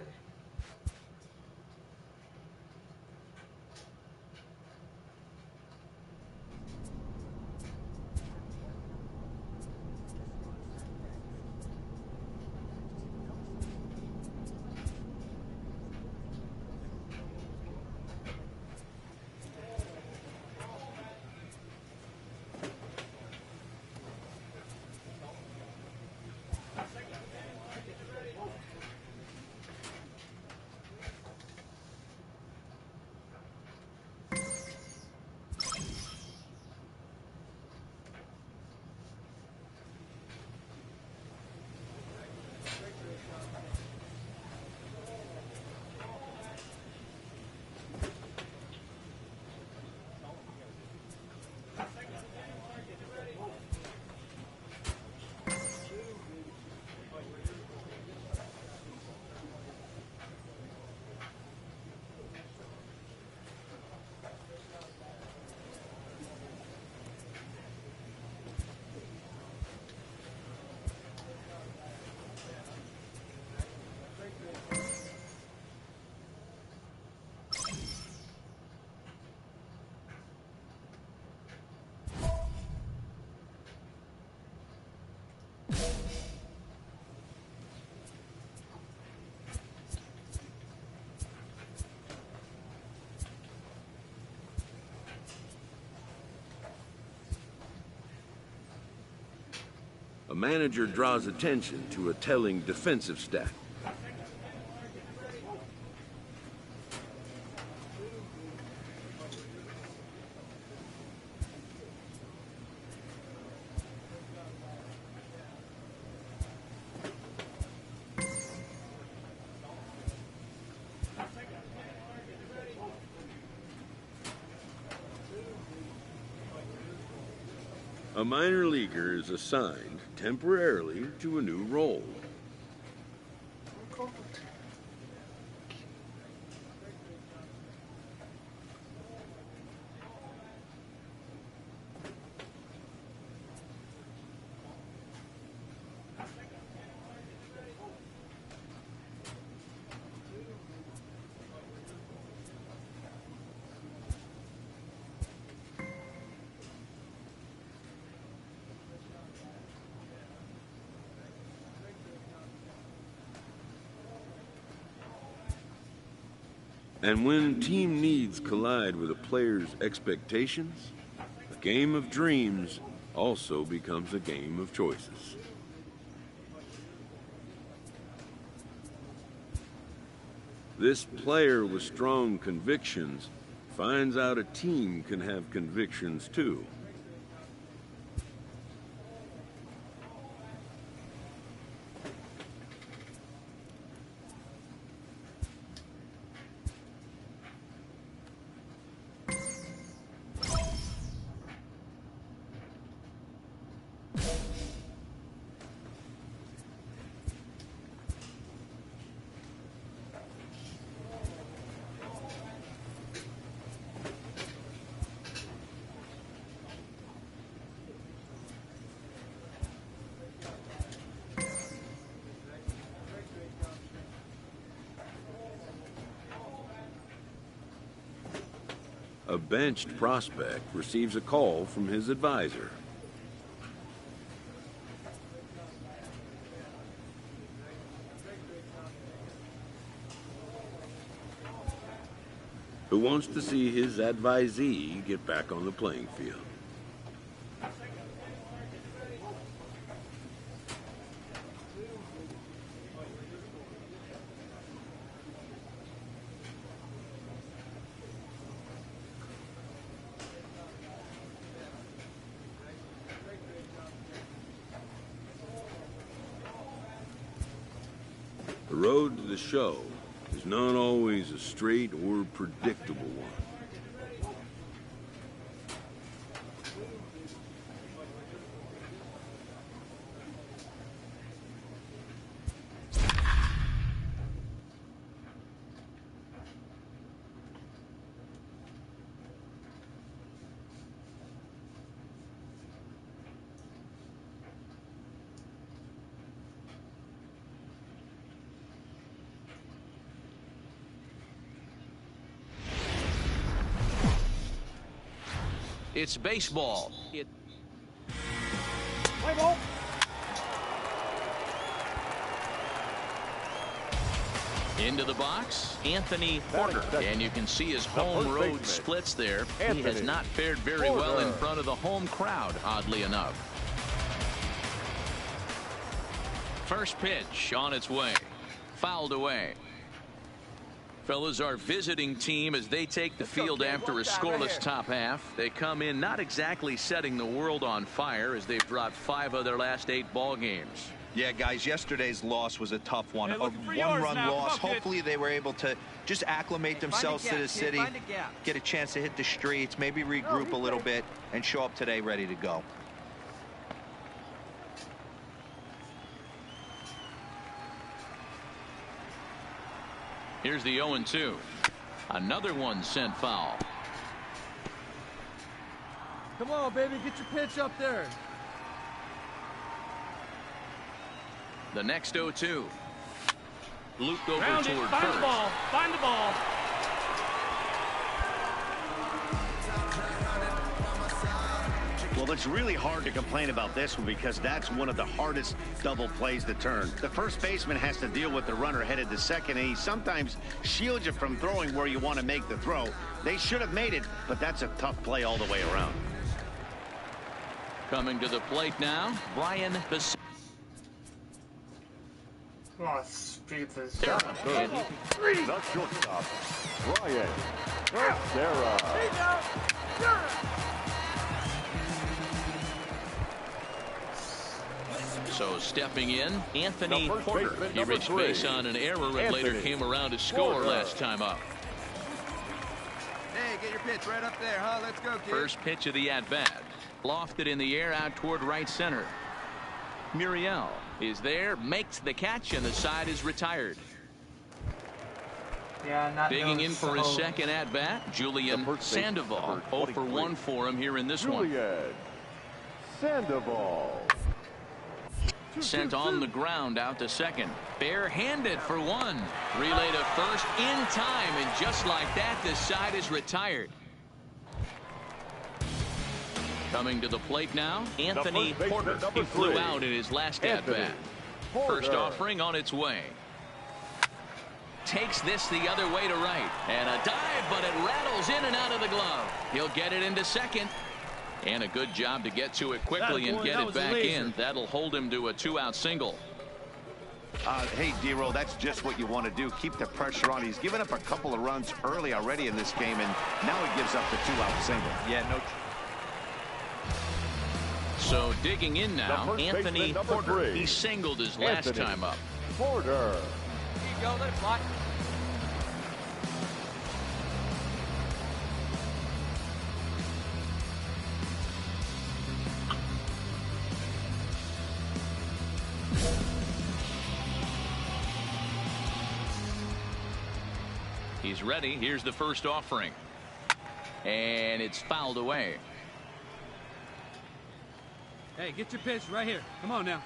A manager draws attention to a telling defensive stat. A minor leaguer is assigned temporarily to a new role. And when team needs collide with a player's expectations, a game of dreams also becomes a game of choices. This player with strong convictions finds out a team can have convictions too. A benched prospect receives a call from his advisor. Who wants to see his advisee get back on the playing field. The road to the show is not always a straight or predictable one. It's baseball. Play ball. Into the box, Anthony Porter. And you can see his home road splits there. He has not fared very well in front of the home crowd, oddly enough. First pitch on its way. Fouled away. Fellas, our visiting team, as they take the field after a scoreless top half, they come in not exactly setting the world on fire as they've dropped 5 of their last 8 ball games. Yeah, guys, yesterday's loss was a tough one. A one-run loss. Hopefully they were able to just acclimate themselves to the city, get a chance to hit the streets, maybe regroup a little bit, and show up today ready to go. Here's the 0-2. Another one sent foul. Come on, baby, get your pitch up there. The next 0-2. Looped over Round toward it. Find first. the ball. Find the ball. Well, it's really hard to complain about this one because that's one of the hardest double plays to turn. The first baseman has to deal with the runner headed to second, and he sometimes shields you from throwing where you want to make the throw. They should have made it, but that's a tough play all the way around. Coming to the plate now, Brian Bas. Oh, speed this. The shortstop, Brian Becerra. So stepping in, Anthony Porter. He reached base on an error and later came around to score last time up. Hey, get your pitch right up there, huh? Let's go, kid. First pitch of the at-bat. Lofted in the air out toward right center. Muriel is there, makes the catch, and the side is retired. Yeah, not Digging in for his second at-bat, Julian Sandoval. 0 for 1 for him here in this one. Julian Sandoval. Sent on the ground out to second. Bare-handed for 1. Relay to first in time, and just like that, the side is retired. Coming to the plate now, Anthony Porter. He flew out in his last at-bat. First offering on its way. takes this the other way to right. And a dive, but it rattles in and out of the glove. He'll get it into second. And a good job to get to it quickly and get it back in. That'll hold him to a 2-out single. Hey, D-Roll, that's just what you want to do. Keep the pressure on. He's given up a couple of runs early already in this game, and now he gives up the 2-out single. Yeah, no. So digging in now, Anthony Porter. 3. He singled his last time up. Porter. Here you go. Let it fly. He's ready. Here's the first offering. And it's fouled away. Hey, get your pitch right here. Come on now.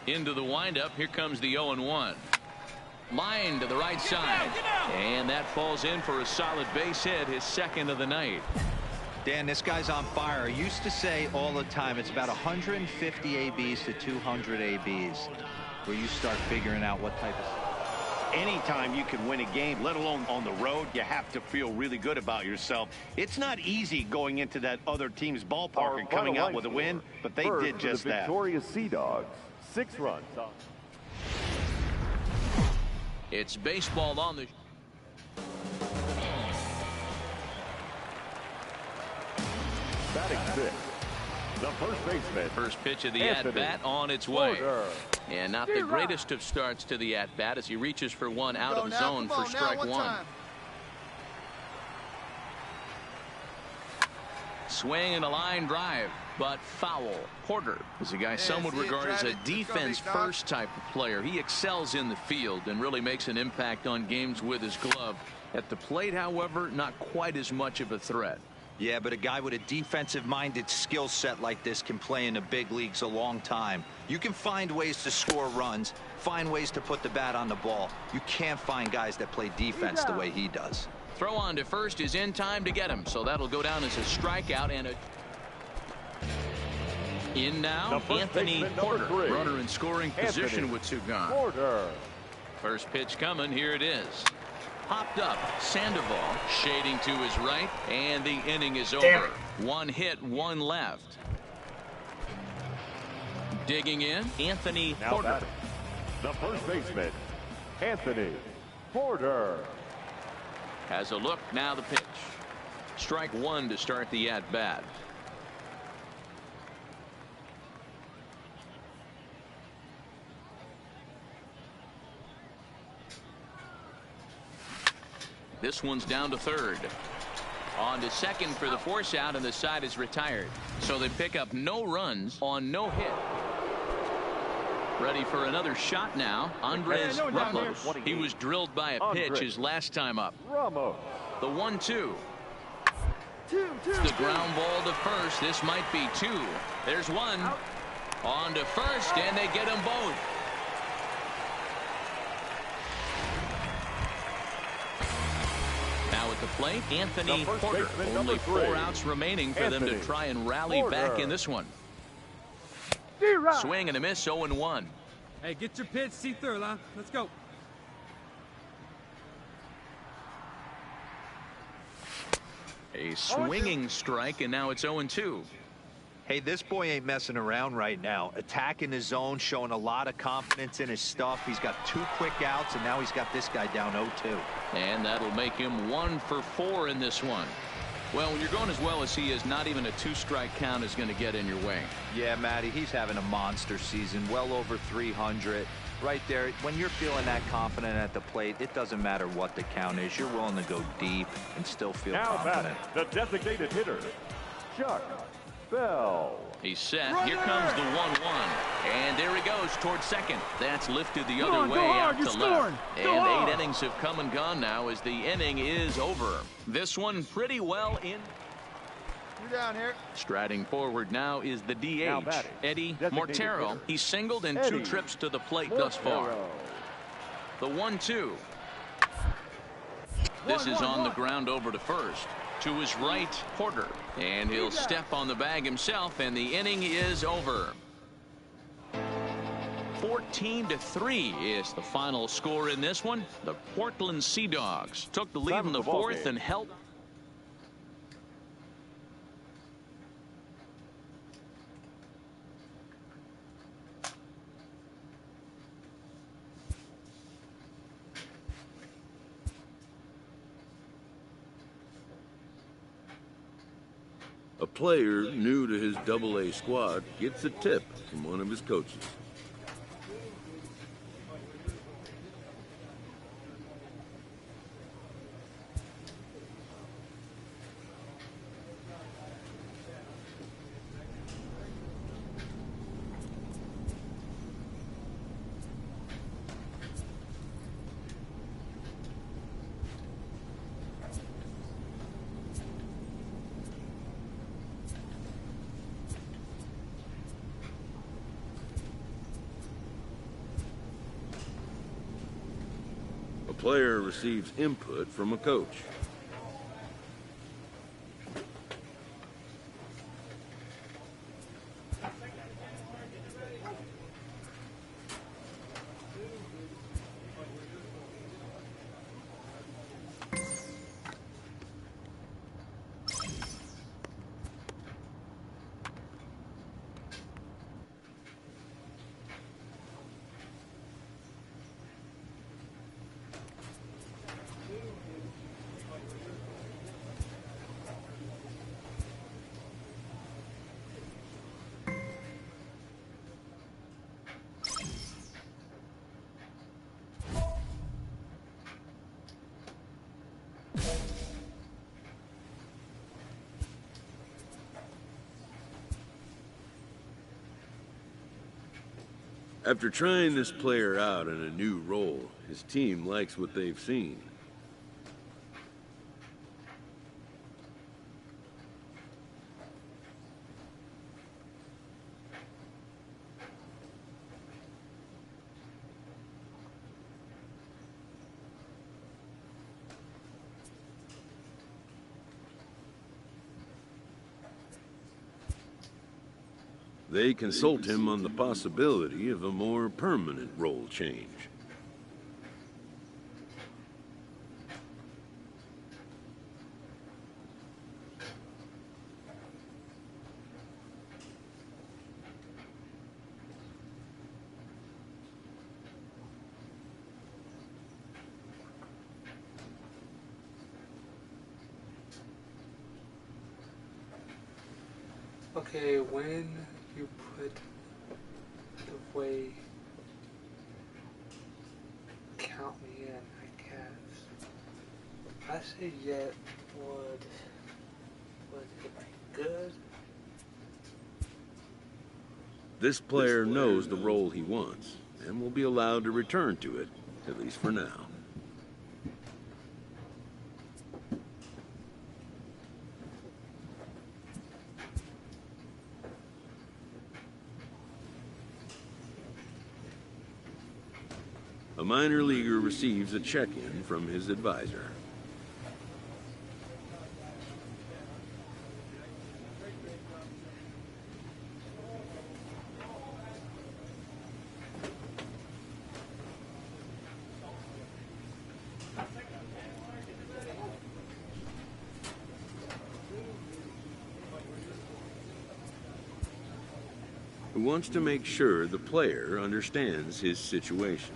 Into the windup. Here comes the 0-1. Line to the right side. And that falls in for a solid base hit, his second of the night. Dan, this guy's on fire. I used to say all the time it's about 150 ABs to 200 ABs where you start figuring out what type of... Anytime you can win a game, let alone on the road, you have to feel really good about yourself. It's not easy going into that other team's ballpark and coming out with a win, but they did just that. Victorious Sea Dogs, 6 runs. It's baseball on the... Batting 6. The first baseman. First pitch of the Anthony at-bat on its way. Porter. And not the greatest of starts to the at-bat as he reaches for one out of the zone for strike one. Swing and a line drive, but foul. Porter is a guy some would regard as a defense-first type of player. He excels in the field and really makes an impact on games with his glove. At the plate, however, not quite as much of a threat. Yeah, but a guy with a defensive-minded skill set like this can play in the big leagues a long time. You can find ways to score runs, find ways to put the bat on the ball. You can't find guys that play defense the way he does. Throw on to first is in time to get him, so that'll go down as a strikeout and a... In now, Anthony Porter. Runner in scoring position with 2 gone. Porter. First pitch coming, here it is. Popped up, Sandoval shading to his right, and the inning is over. 1 hit, 1 left. Digging in, Anthony Porter. Batting. The first baseman, Anthony Porter. Has a look, now the pitch. Strike 1 to start the at-bat. This one's down to third. On to second for the force out, and the side is retired. So they pick up no runs on no hit. Ready for another shot now. Andres Ramos. He was drilled by a pitch his last time up. Ramos. The 1-2. The ground ball to first. This might be 2. There's 1. On to first, and they get them both. Now at the plate, Anthony Porter. Only 4 outs remaining for them to try and rally back in this one. Swing and a miss, 0-1. Hey, get your pitch, see through, line. Let's go. A swinging strike, and now it's 0-2. Hey, this boy ain't messing around right now. Attacking his zone, showing a lot of confidence in his stuff. He's got 2 quick outs, and now he's got this guy down 0-2. And that'll make him 1 for 4 in this one. Well, when you're going as well as he is, not even a 2-strike count is going to get in your way. Yeah, Matty, he's having a monster season, well over 300. Right there, when you're feeling that confident at the plate, it doesn't matter what the count is. You're willing to go deep and still feel confident. The designated hitter, Chuck Bell. He's set. Here comes the 1-1. And there he goes towards second. That's lifted the other way out to left. And 8 innings have come and gone now as the inning is over. This one pretty well in. You're down here. Striding forward now is the DH, Eddie Mortero. He's singled in 2 trips to the plate thus far. The 1-2. This is on the ground over to first. To his right, Porter. And he'll step on the bag himself, and the inning is over. 14-3 is the final score in this one. The Portland Sea Dogs took the lead in the fourth and helped. A player new to his AA squad gets a tip from one of his coaches. A player receives input from a coach. After trying this player out in a new role, his team likes what they've seen. They consult him on the possibility of a more permanent role change. Okay, when you put the way count me in, I guess. I say yet would it be good? This player knows the role he wants and will be allowed to return to it, at least for now. A minor leaguer receives a check-in from his advisor. Who wants to make sure the player understands his situation.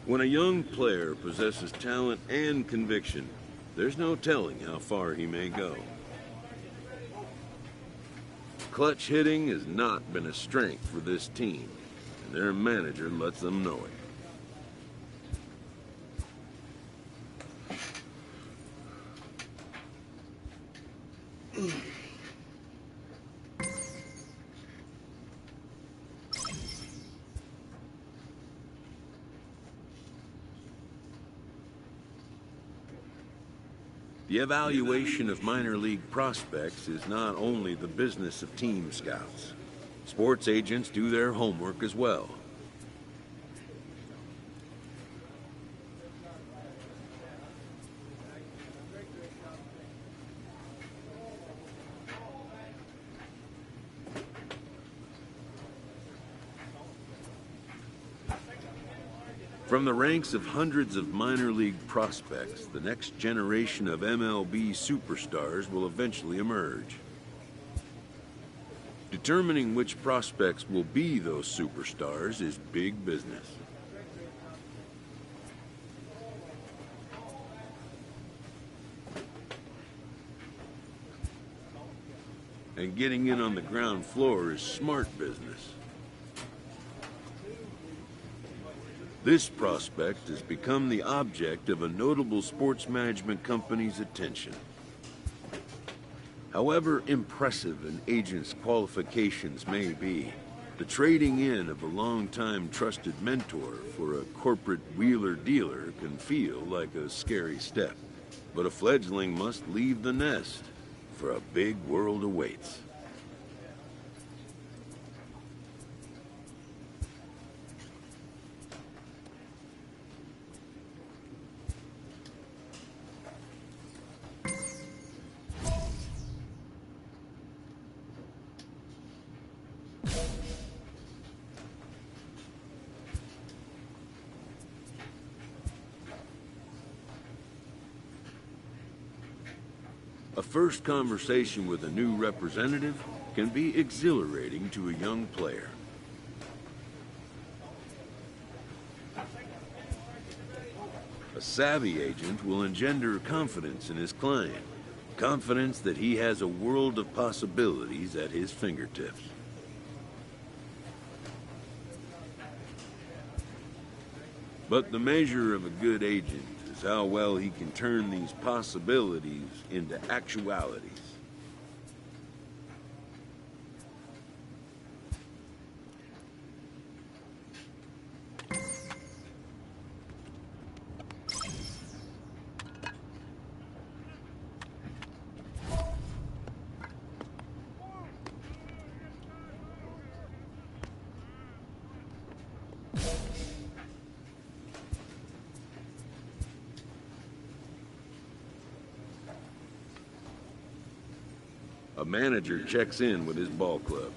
When a young player possesses talent and conviction, there's no telling how far he may go. Clutch hitting has not been a strength for this team, and their manager lets them know it. The evaluation of minor league prospects is not only the business of team scouts. Sports agents do their homework as well. From the ranks of hundreds of minor league prospects, the next generation of MLB superstars will eventually emerge. Determining which prospects will be those superstars is big business. And getting in on the ground floor is smart business. This prospect has become the object of a notable sports management company's attention. However impressive an agent's qualifications may be, the trading in of a long-time trusted mentor for a corporate wheeler-dealer can feel like a scary step. But a fledgling must leave the nest, for a big world awaits. A first conversation with a new representative can be exhilarating to a young player. A savvy agent will engender confidence in his client, confidence that he has a world of possibilities at his fingertips. But the measure of a good agent is how well he can turn these possibilities into actualities. A manager checks in with his ball club.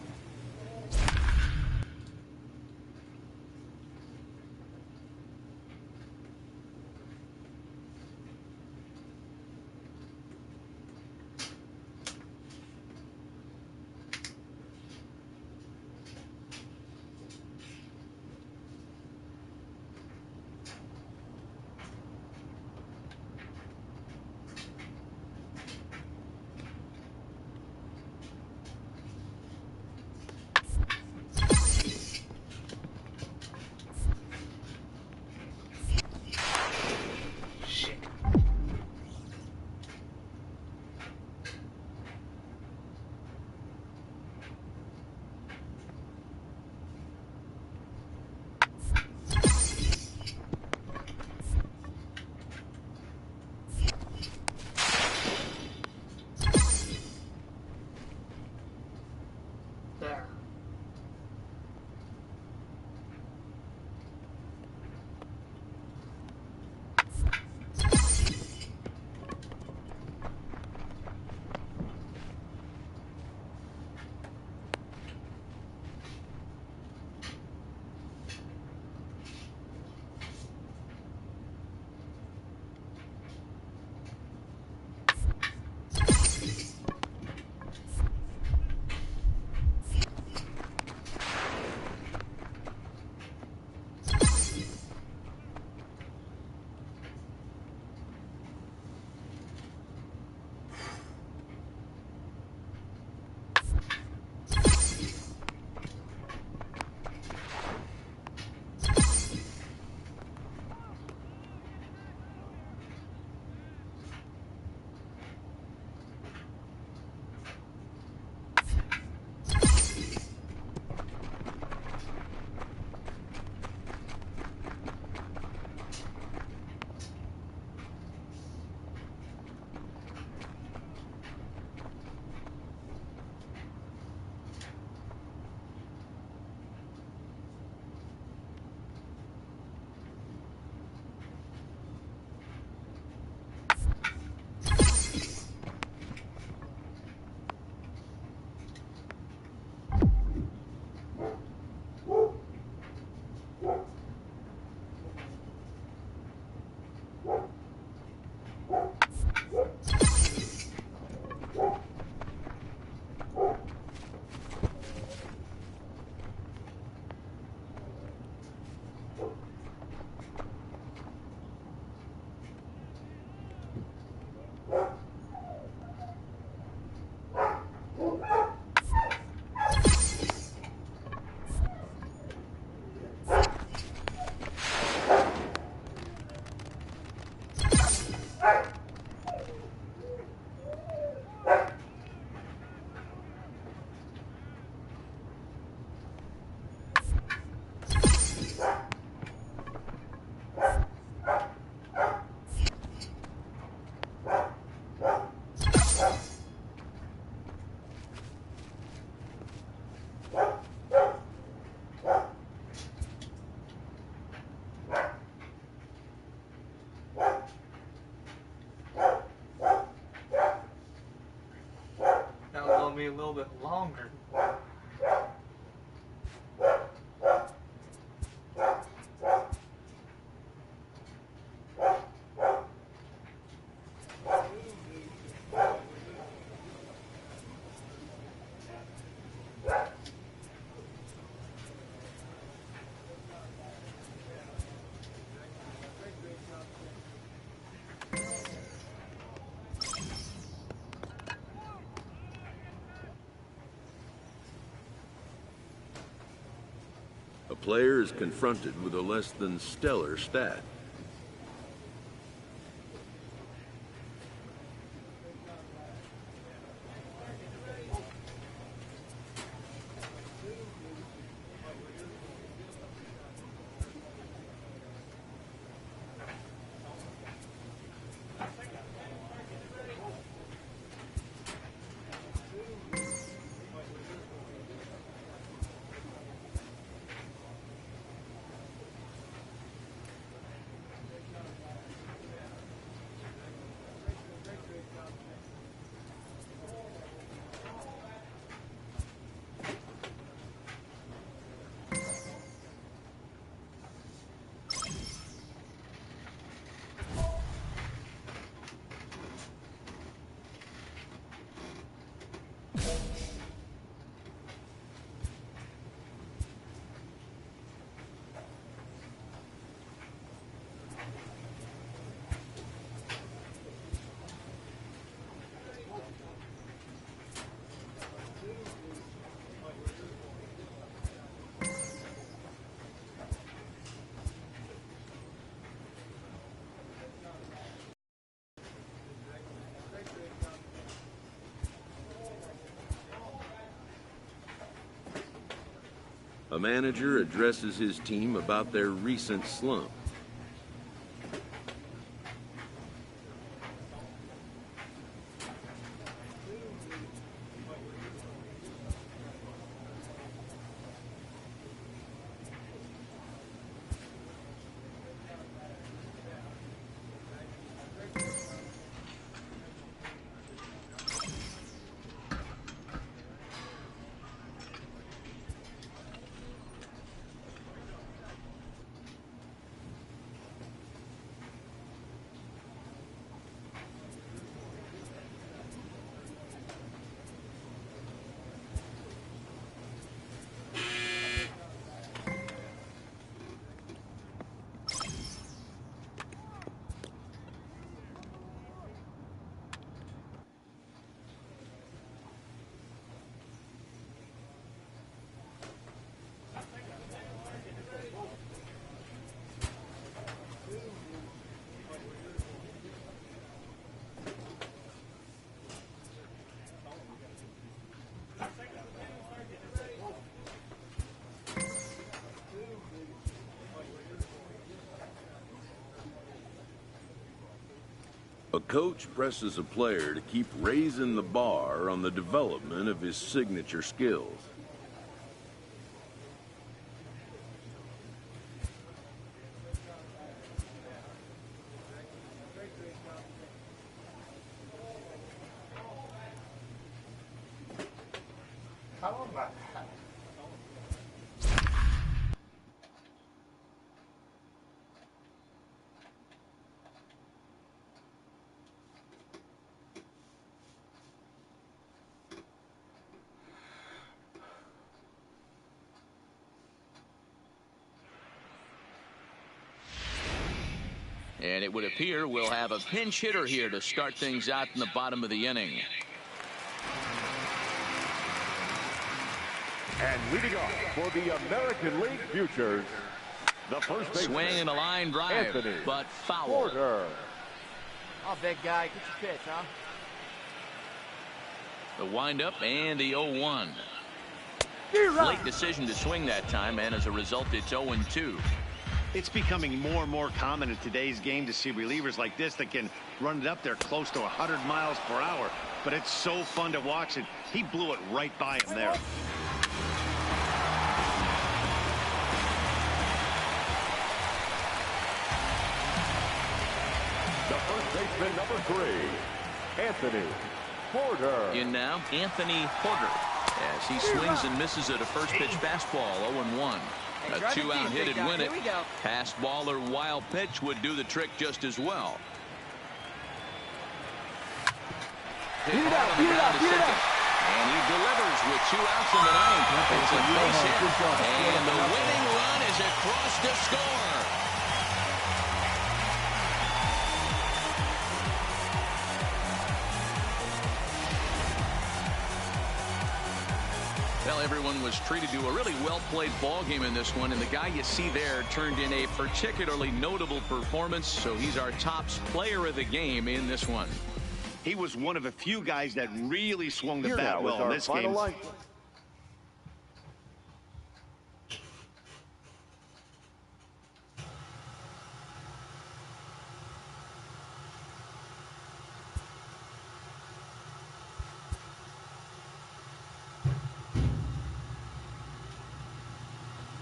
bit longer. A player is confronted with a less than stellar stat. A manager addresses his team about their recent slump. A coach presses a player to keep raising the bar on the development of his signature skills. How am I? And it would appear we'll have a pinch hitter here to start things out in the bottom of the inning. And leading off for the American League Futures, the first baseman, Swing and a line drive, Anthony but foul. Porter. Oh, big guy, get your pitch, huh? The windup and the 0-1. Late decision to swing that time, and as a result, it's 0-2. It's becoming more and more common in today's game to see relievers like this that can run it up there close to 100 miles per hour. But it's so fun to watch it. He blew it right by him there. The first baseman, number 3, Anthony Porter. In now, Anthony Porter, as he swings and misses at a first pitch fastball, 0-1. A 2-out hit and win it. Passed ball or wild pitch would do the trick just as well. Hit hard on the ground to second. And he delivers with 2 outs in the ninth. It's a base hit. And the winning run is across to score. Well, everyone was treated to a really well-played ball game in this one, and the guy you see there turned in a particularly notable performance, so he's our top player of the game in this one. He was one of a few guys that really swung the bat well in this game.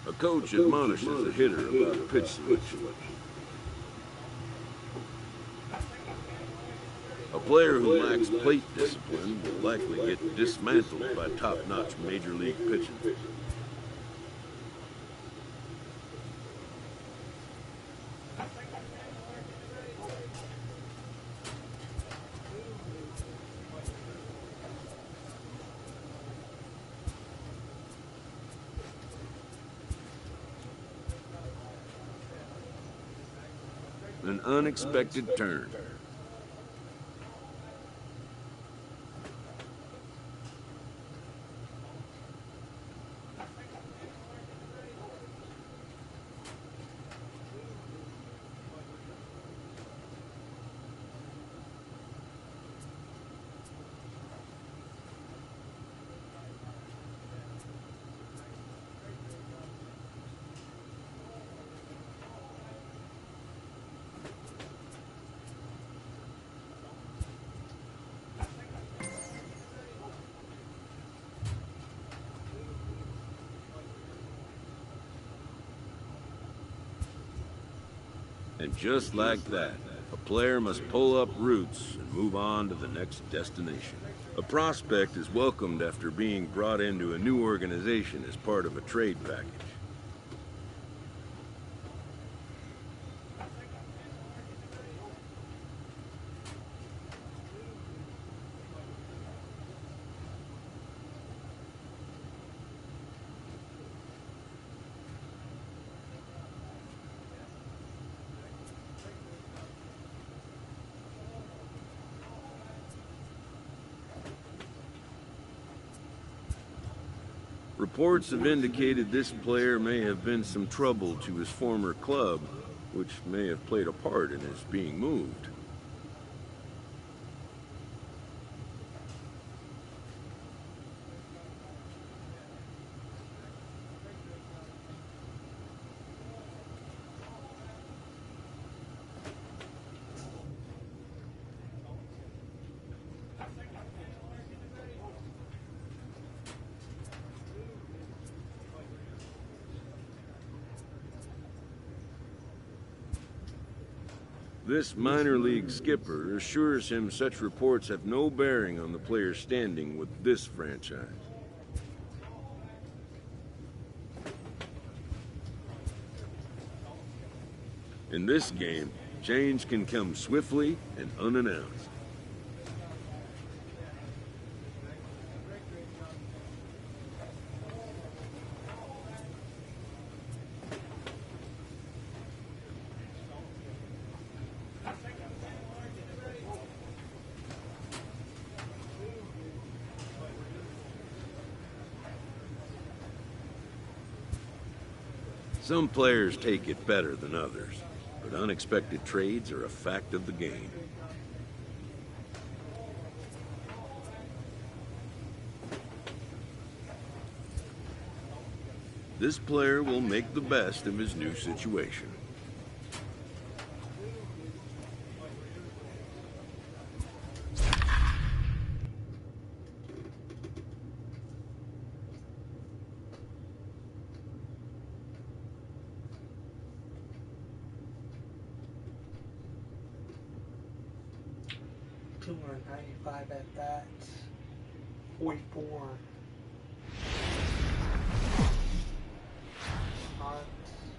A coach admonishes a hitter about pitch selection. A player who lacks plate discipline will likely get dismantled by top-notch major league pitching. An unexpected turn. And just like that, a player must pull up roots and move on to the next destination. A prospect is welcomed after being brought into a new organization as part of a trade package. Reports have indicated this player may have been some trouble to his former club, which may have played a part in his being moved. This minor league skipper assures him such reports have no bearing on the player's standing with this franchise. In this game, change can come swiftly and unannounced. Some players take it better than others, but unexpected trades are a fact of the game. This player will make the best of his new situation. 295 at bats. 44.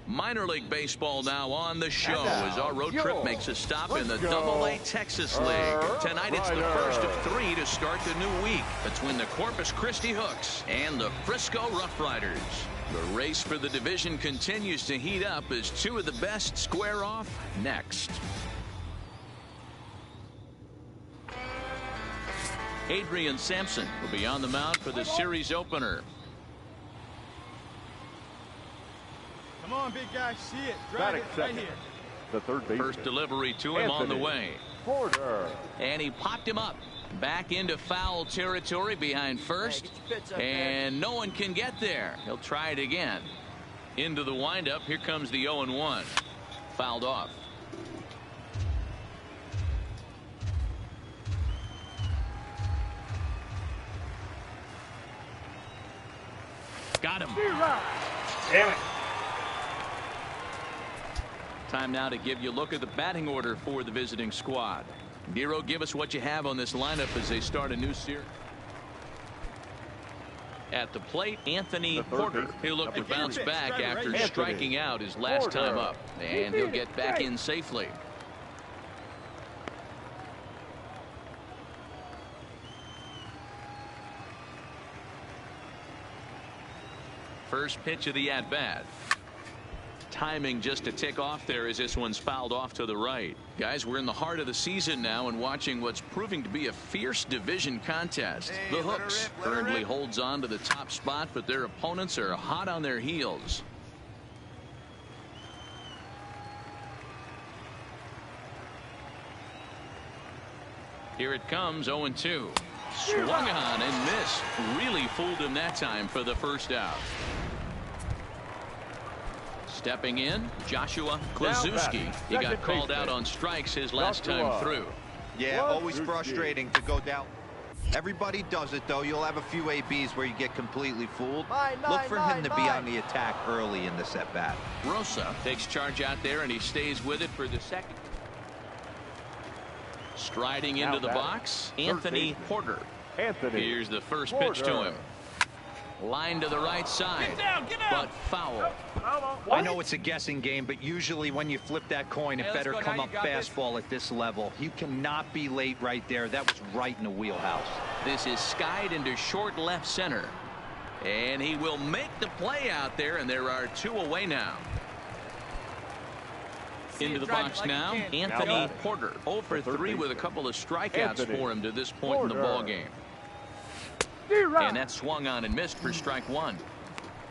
Minor League Baseball now on the show as our road trip makes a stop in the Double-A Texas League. Tonight it's the first of 3 to start the new week between the Corpus Christi Hooks and the Frisco Rough Riders. The race for the division continues to heat up as 2 of the best square off next. Adrian Sampson will be on the mound for the series opener. Come on, big guy, see it. Drive it right here. The third baseman. First delivery to him on the way. Porter. And he popped him up. Back into foul territory behind first. And no one can get there. He'll try it again. Into the windup. Here comes the 0-1. Fouled off. Got him. Damn it. Time now to give you a look at the batting order for the visiting squad. Nero, give us what you have on this lineup as they start a new series. At the plate, Anthony Porter. He'll look to bounce back after striking out his last time up. And he'll get back in safely. First pitch of the at-bat. Timing just a tick off there as this one's fouled off to the right. Guys, we're in the heart of the season now and watching what's proving to be a fierce division contest. The Hooks currently holds on to the top spot, but their opponents are hot on their heels. Here it comes, 0-2. Swung on and missed. Really fooled him that time for the first out. Stepping in, Joshua Klazuski. He got called out on strikes his last time through. Yeah, always frustrating to go down. Everybody does it, though. You'll have a few ABs where you get completely fooled. Look for him to be on the attack early in this at-bat. Rosa takes charge out there, and he stays with it for the second. Striding into the box, Anthony Porter. Here's the first pitch to him. Line to the right side, but foul. I know it's a guessing game, but usually when you flip that coin, it better come up fastball at this level. You cannot be late right there. That was right in the wheelhouse. This is skied into short left center. And he will make the play out there, and there are 2 away now. Into the box now, Anthony Porter. 0 for 3 with a couple of strikeouts for him to this point in the ball game. And that swung on and missed for strike 1.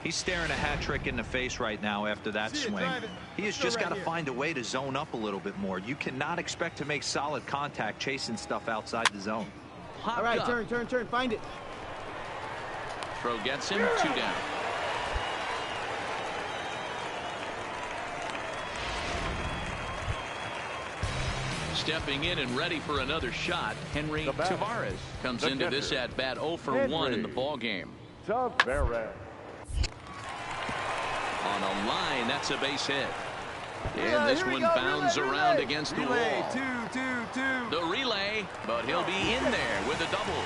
He's staring a hat trick in the face right now after that swing. He has just got to find a way to zone up a little bit more. You cannot expect to make solid contact chasing stuff outside the zone. All right, turn, find it. Throw gets him, 2 down. Stepping in and ready for another shot, Henry Tavares comes into this at-bat 0 for 1 in the ball game. Tavares. On a line, that's a base hit. And this one bounds around against the wall. The relay, but he'll be in there with a double.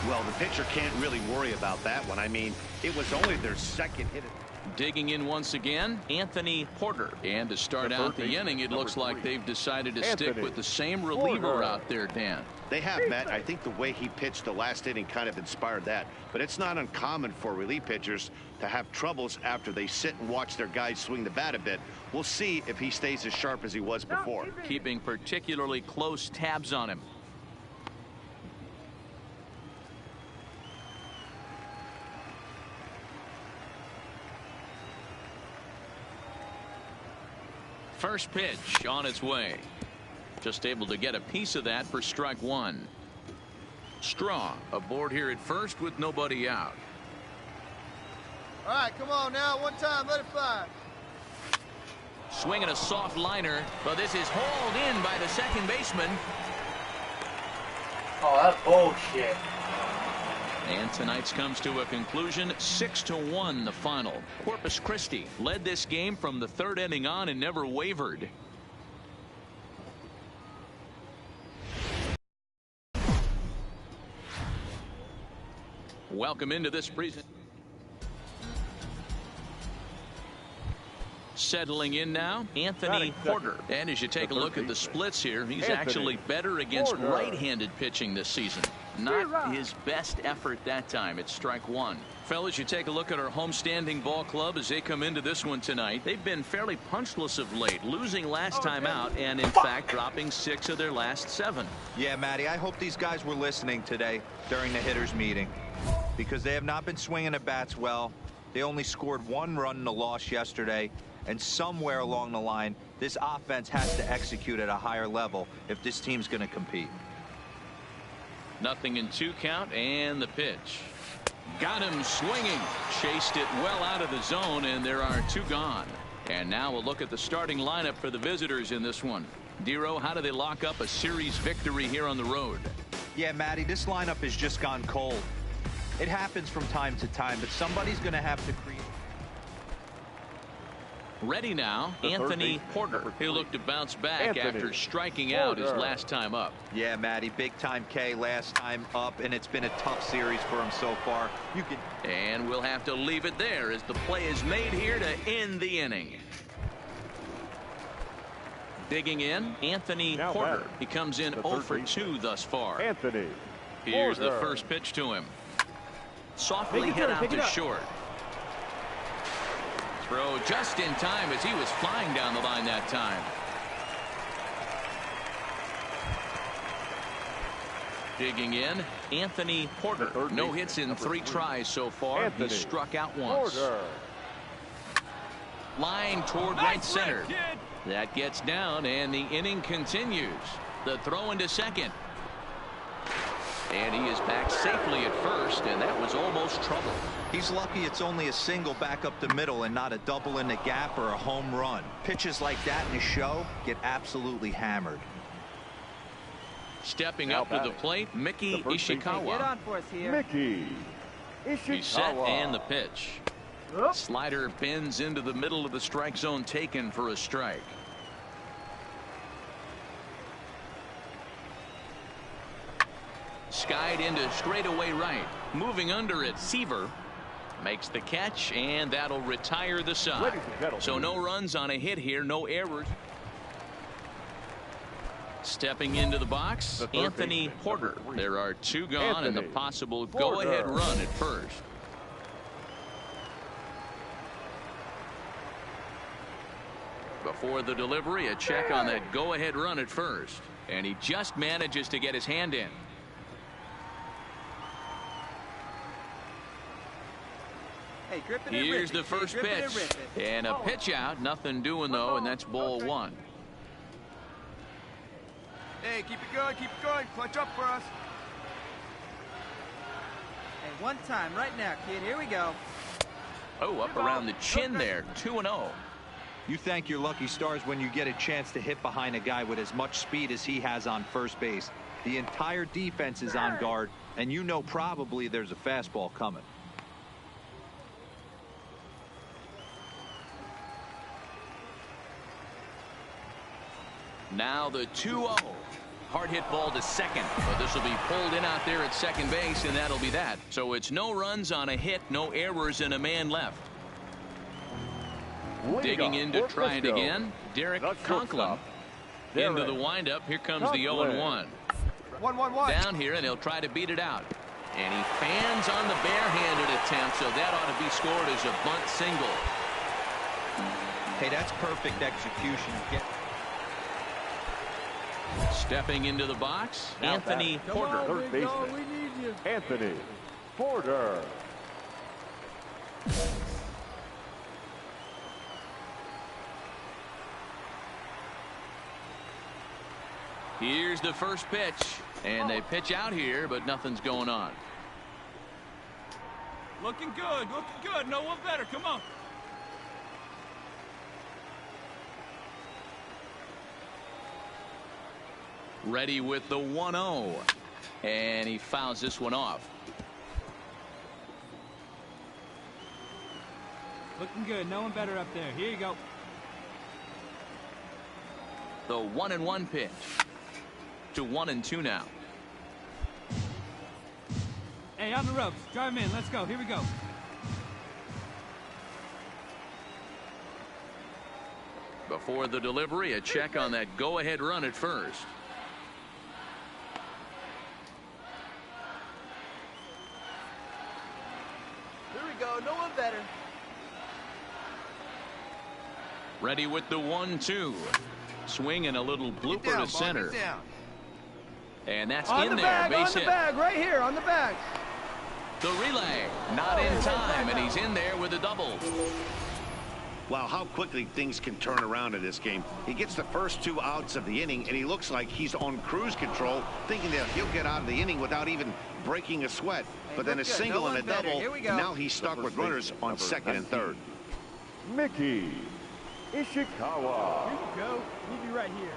Well, the pitcher can't really worry about that one. I mean, it was only their second hit. Digging in once again, Anthony Porter. And to start out the inning, it looks like they've decided to stick with the same reliever out there, Dan. They have, Matt. I think the way he pitched the last inning kind of inspired that. But it's not uncommon for relief pitchers to have troubles after they sit and watch their guys swing the bat a bit. We'll see if he stays as sharp as he was before. Keeping particularly close tabs on him. First pitch on its way. Just able to get a piece of that for strike 1. Straw aboard here at first with nobody out. All right, come on now. One time, let it fly. Swinging a soft liner, but this is hauled in by the second baseman. Oh, that's bullshit. And tonight's comes to a conclusion, 6-1 the final. Corpus Christi led this game from the 3rd inning on and never wavered. Welcome into this presentation. Settling in now, Anthony Porter. And as you take a look at the splits here, he's actually better against right-handed pitching this season. Not his best effort that time. It's strike one. Fellas, you take a look at our homestanding ball club as they come into this one tonight. They've been fairly punchless of late, losing last time out and, in fact, dropping 6 of their last 7. Yeah, Matty, I hope these guys were listening today during the hitters' meeting because they have not been swinging the bats well. They only scored 1 run in the loss yesterday. And somewhere along the line, this offense has to execute at a higher level if this team's going to compete. Nothing in 2 count, and the pitch. Got him swinging. Chased it well out of the zone, and there are 2 gone. And now we'll look at the starting lineup for the visitors in this one. Dero, how do they lock up a series victory here on the road? Yeah, Matty, this lineup has just gone cold. It happens from time to time, but somebody's going to have to create. Ready now, Anthony Porter. He'll look to bounce back after striking out his last time up. Yeah, Matty, big time K last time up, and it's been a tough series for him so far. And we'll have to leave it there as the play is made here to end the inning. Digging in, Anthony Porter. He comes in 0 for 2 thus far. Anthony. Here's the first pitch to him. Softly hit out to short. Throw just in time as he was flying down the line that time. Digging in, Anthony Porter. No hits in 3 tries so far. He struck out once. Line toward right center. That gets down, and the inning continues. The throw into second. And he is back safely at first, and that was almost trouble. He's lucky it's only a single back up the middle and not a double in the gap or a home run. Pitches like that in a show get absolutely hammered. Stepping up to the plate, Mickey Ishikawa. Get on for us here. Mickey Ishikawa. He's set, and the pitch. Slider bends into the middle of the strike zone, taken for a strike. Skied into straightaway right. Moving under it, Seaver makes the catch, and that'll retire the side. So no runs on a hit here, no errors. Stepping into the box, Anthony Porter. There are 2 gone and the possible go-ahead run at first. Before the delivery, a check on that go-ahead run at first. And he just manages to get his hand in. Hey, grip it Here's the first pitch. And a pitch out. Nothing doing, though, and that's ball 1. Hey, keep it going, keep it going. Clutch up for us. Hey, one time, right now, kid. Here we go. Oh, up around the chin there. 2-0. You thank your lucky stars when you get a chance to hit behind a guy with as much speed as he has on first base. The entire defense is on guard, and you know probably there's a fastball coming. Now the 2-0. Hard hit ball to second, but this will be pulled in out there at second base, and that'll be that. So it's no runs on a hit, no errors, and a man left. Digging in to try it again, Derek Conklin. Into the windup. Here comes the 0-1. 1-1-1. Down here, and he'll try to beat it out. And he fans on the barehanded attempt, so that ought to be scored as a bunt single. Hey, that's perfect execution. Stepping into the box, Anthony Porter. Third baseman. We need you. Anthony Porter. Here's the first pitch, and they pitch out here, but nothing's going on. Looking good. No one better. Come on. Ready with the 1-0, and he fouls this one off. Looking good. No one better up there. Here you go. The 1-1 pitch to 1-2 now. Hey, on the ropes. Drive him in. Let's go. Here we go. Before the delivery, a check on that go-ahead run at first. Here we go. No one better. Ready with the 1-2. Swing and a little blooper Down, to center. Get down. And that's On in the there. bag, Base on the hit. bag, right here, on the bag. The relay, not in time, and he's in there with a double. Wow, how quickly things can turn around in this game. He gets the first 2 outs of the inning, and he looks like he's on cruise control, thinking that he'll get out of the inning without even breaking a sweat. But then a look good. single No and a one better. double, Here we and go. now he's stuck with runners on second and third. Mickey Ishikawa. Here you go. We'll be right here.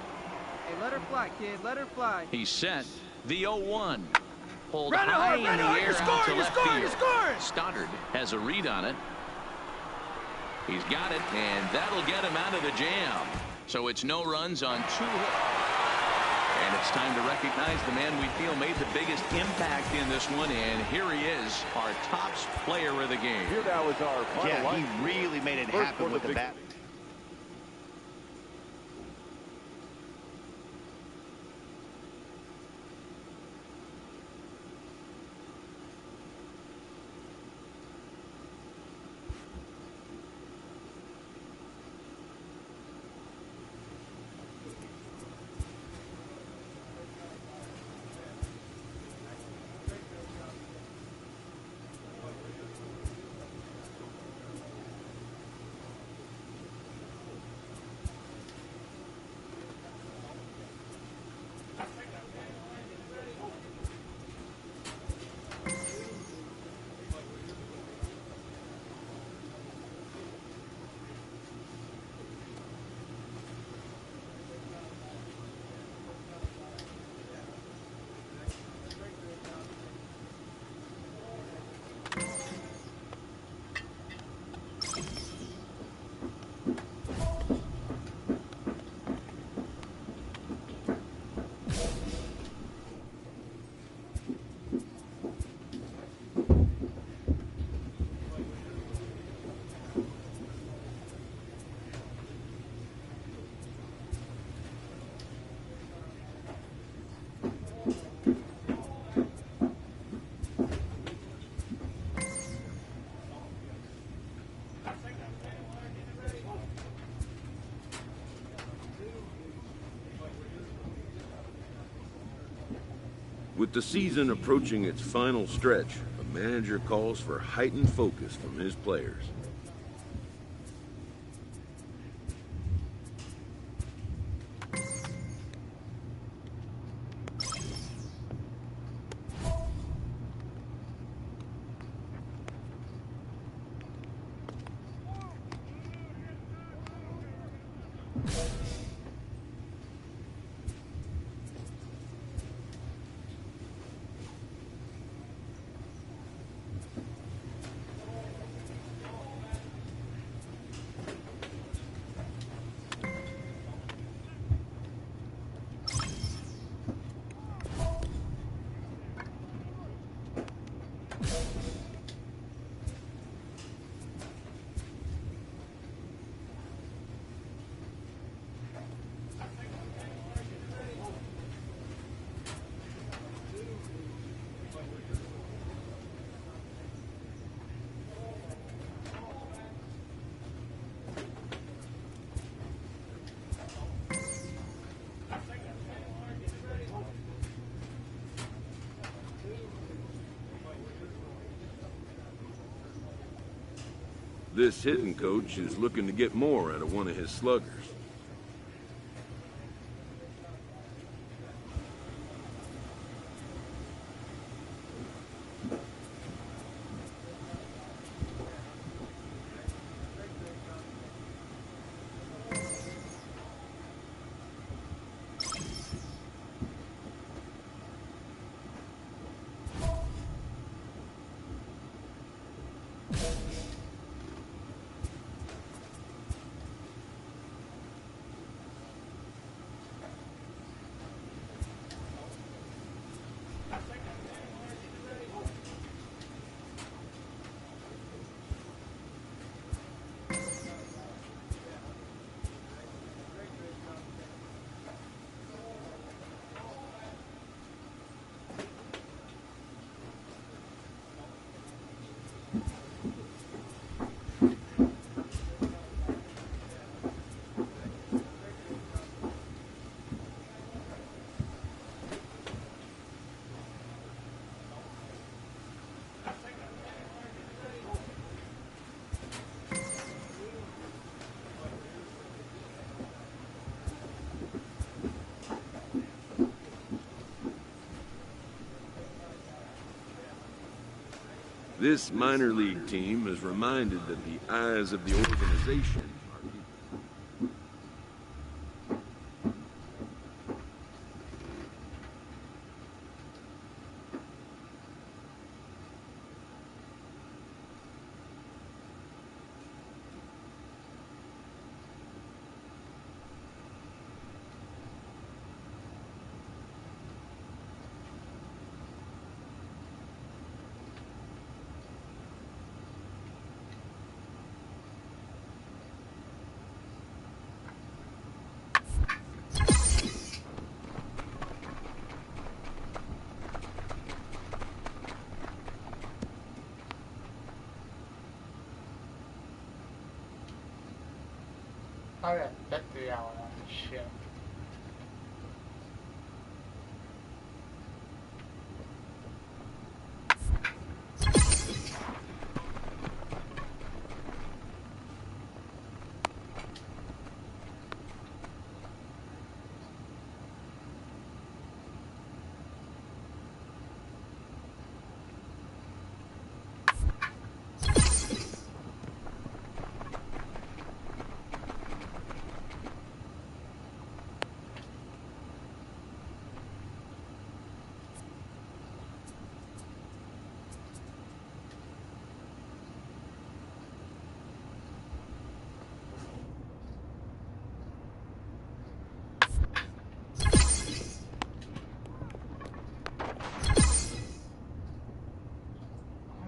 Hey, let her fly, kid. Let her fly. He's set. The 0-1. Pulled Run high hard, in run the hard. air You're out scoring, to you're left scoring, field. you're scoring. Stoddard has a read on it. He's got it, and that'll get him out of the jam. So it's no runs on 2 hits. And it's time to recognize the man we feel made the biggest impact in this one. And here he is, our top player of the game. Here now is our final Yeah, line. he really made it First happen for with the the big- bat. With the season approaching its final stretch, a manager calls for heightened focus from his players. This hitting coach is looking to get more out of one of his sluggers. This minor league team is reminded that the eyes of the organization are... I got 50 hours on this shit.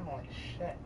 Holy shit.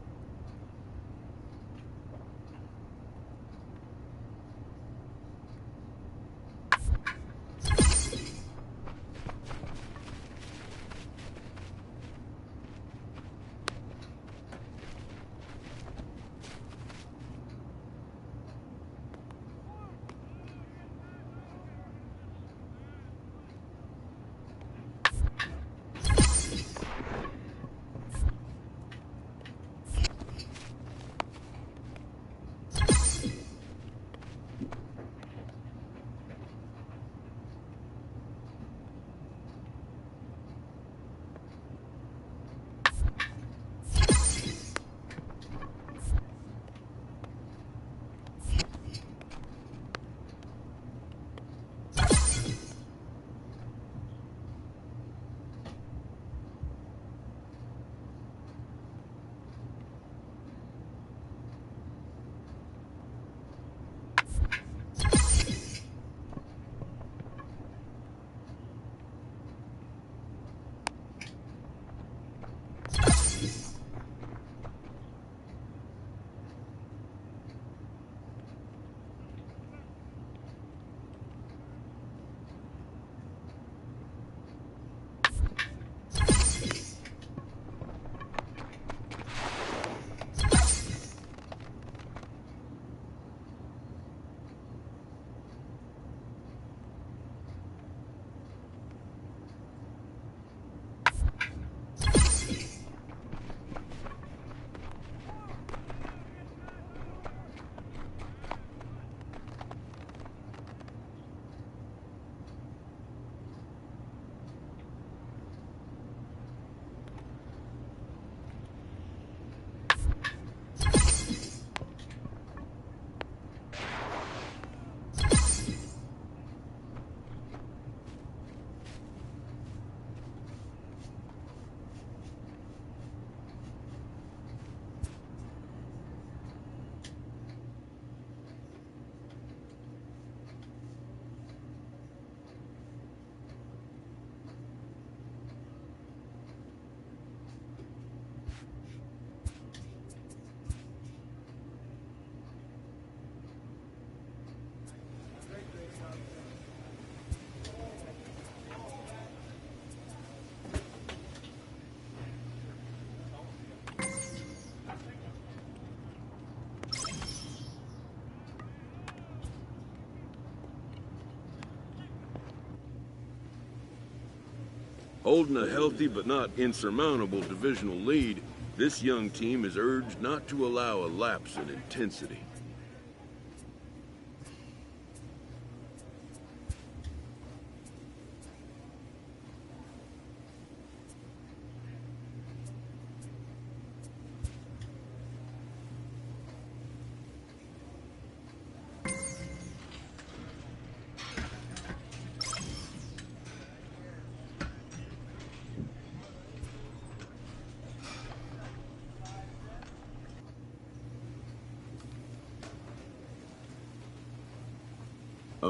Holding a healthy but not insurmountable divisional lead, this young team is urged not to allow a lapse in intensity.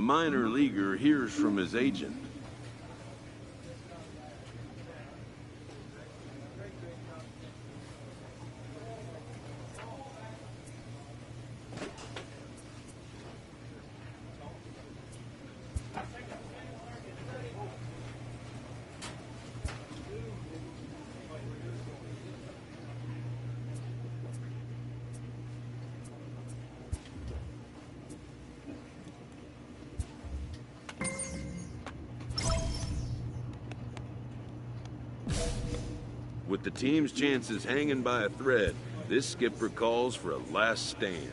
minor leaguer hears from his agent. With the team's chances hanging by a thread, this skipper calls for a last stand.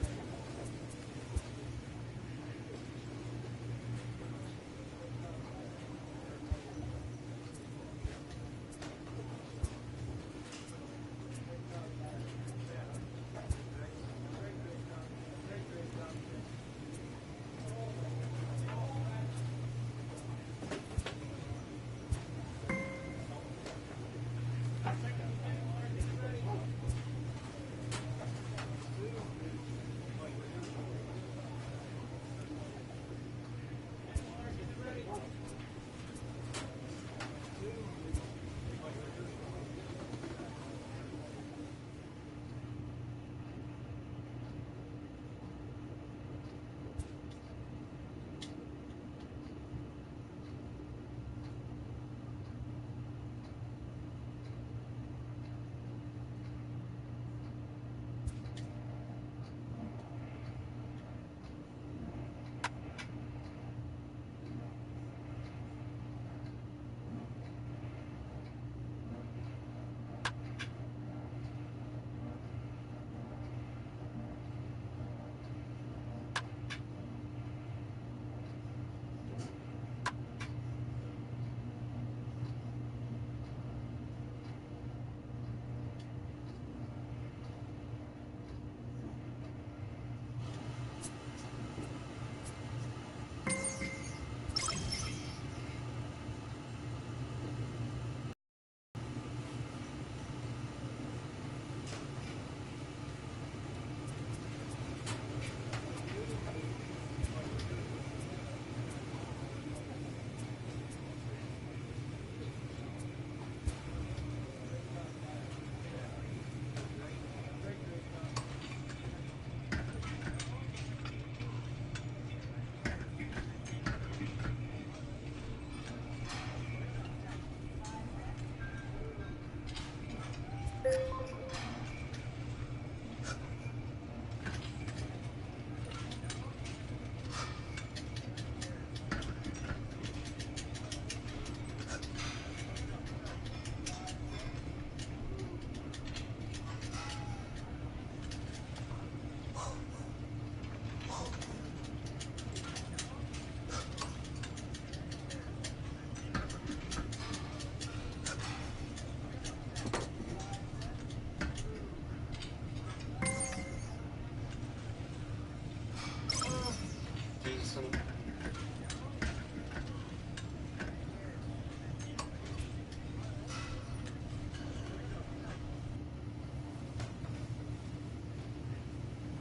Decent.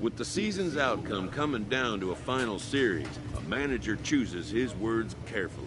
With the season's outcome coming down to a final series, a manager chooses his words carefully.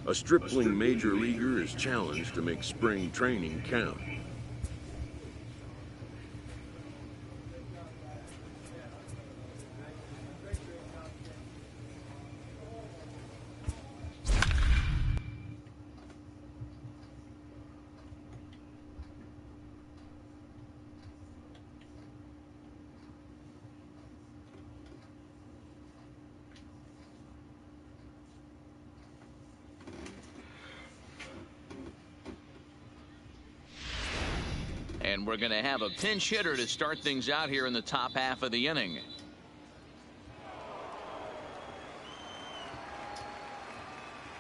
A stripling major leaguer is challenged to make spring training count. And we're going to have a pinch hitter to start things out here in the top half of the inning.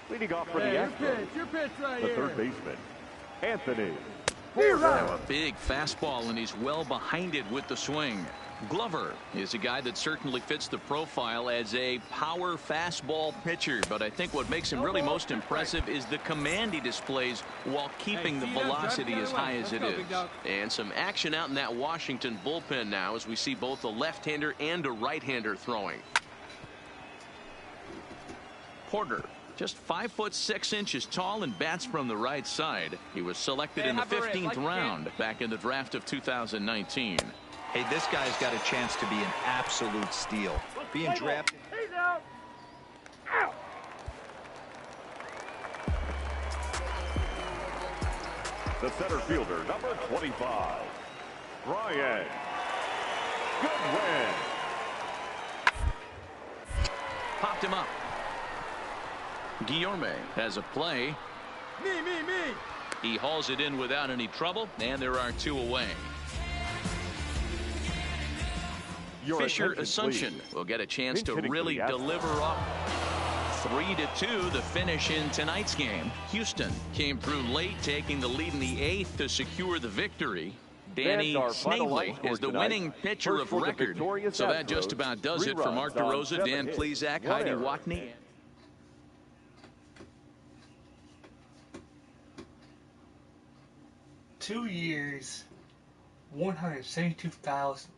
Leading off for the Astros, your pitch right the here. third baseman, Anthony. A big fastball, and he's well behind it with the swing. Glover is a guy that certainly fits the profile as a power fastball pitcher, but I think what makes him really most impressive is the command he displays while keeping the velocity as high as it is. And some action out in that Washington bullpen now as we see both a left-hander and a right-hander throwing. Porter, just 5'6" tall and bats from the right side. He was selected in the 15th round back in the draft of 2019. Hey, this guy's got a chance to be an absolute steal. Being drafted. The center fielder, number 25, Brian Goodwin. Popped him up. Guillorme has a play. Me. He hauls it in without any trouble, and there are two away. Your Fisher attention, Asuncion please. will get a chance to Hitting for really the Astros. deliver up. 3-2 the finish in tonight's game. Houston came through late, taking the lead in the 8th to secure the victory. Danny And our final line Snavely score is the tonight. winning pitcher First of for the record. victorious So that Astros, just about does 3 it for runs Mark on DeRosa, 7 Dan hits, Plesac, 1 Heidi error. Watney. 2 years, 172,000.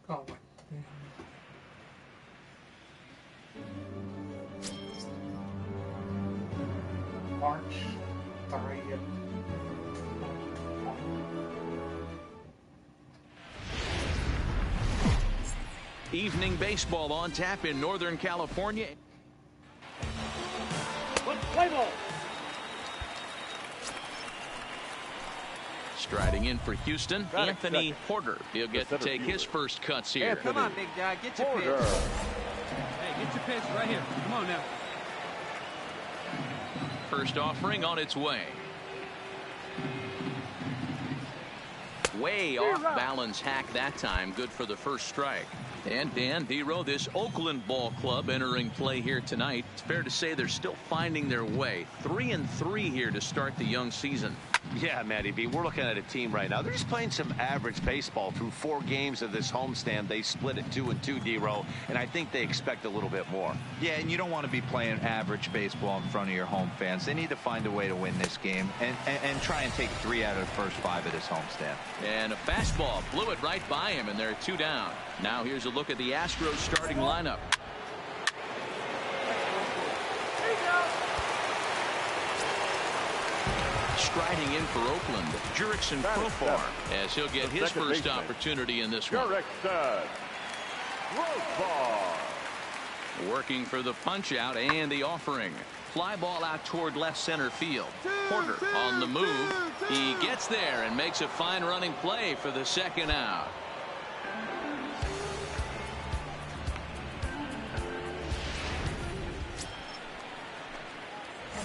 Oh, what? March 30th. Evening baseball on tap in Northern California. Play ball. Striding in for Houston, Anthony Porter. He'll get to take his first cuts here. Anthony Come on, big guy. Get your Porter. pitch. Hey, get your pitch right here. Come on now. First offering on its way. Way off balance hack that time. Good for the first strike. And Dan Dero, this Oakland ball club entering play here tonight. It's fair to say they're still finding their way. 3-3 here to start the young season. Yeah, Matty B, we're looking at a team right now. They're just playing some average baseball through 4 games of this homestand. They split it 2-2, D-Row, and I think they expect a little bit more. Yeah, and you don't want to be playing average baseball in front of your home fans. They need to find a way to win this game and try and take 3 out of the first 5 of this homestand. And a fastball blew it right by him, and they're 2 down. Now here's a look at the Astros starting lineup. Striding in for Oakland, Jurickson Profar, as he'll get his first opportunity in this one. Working for the punch out and the offering. Fly ball out toward left center field. Porter on the move. He gets there and makes a fine running play for the second out.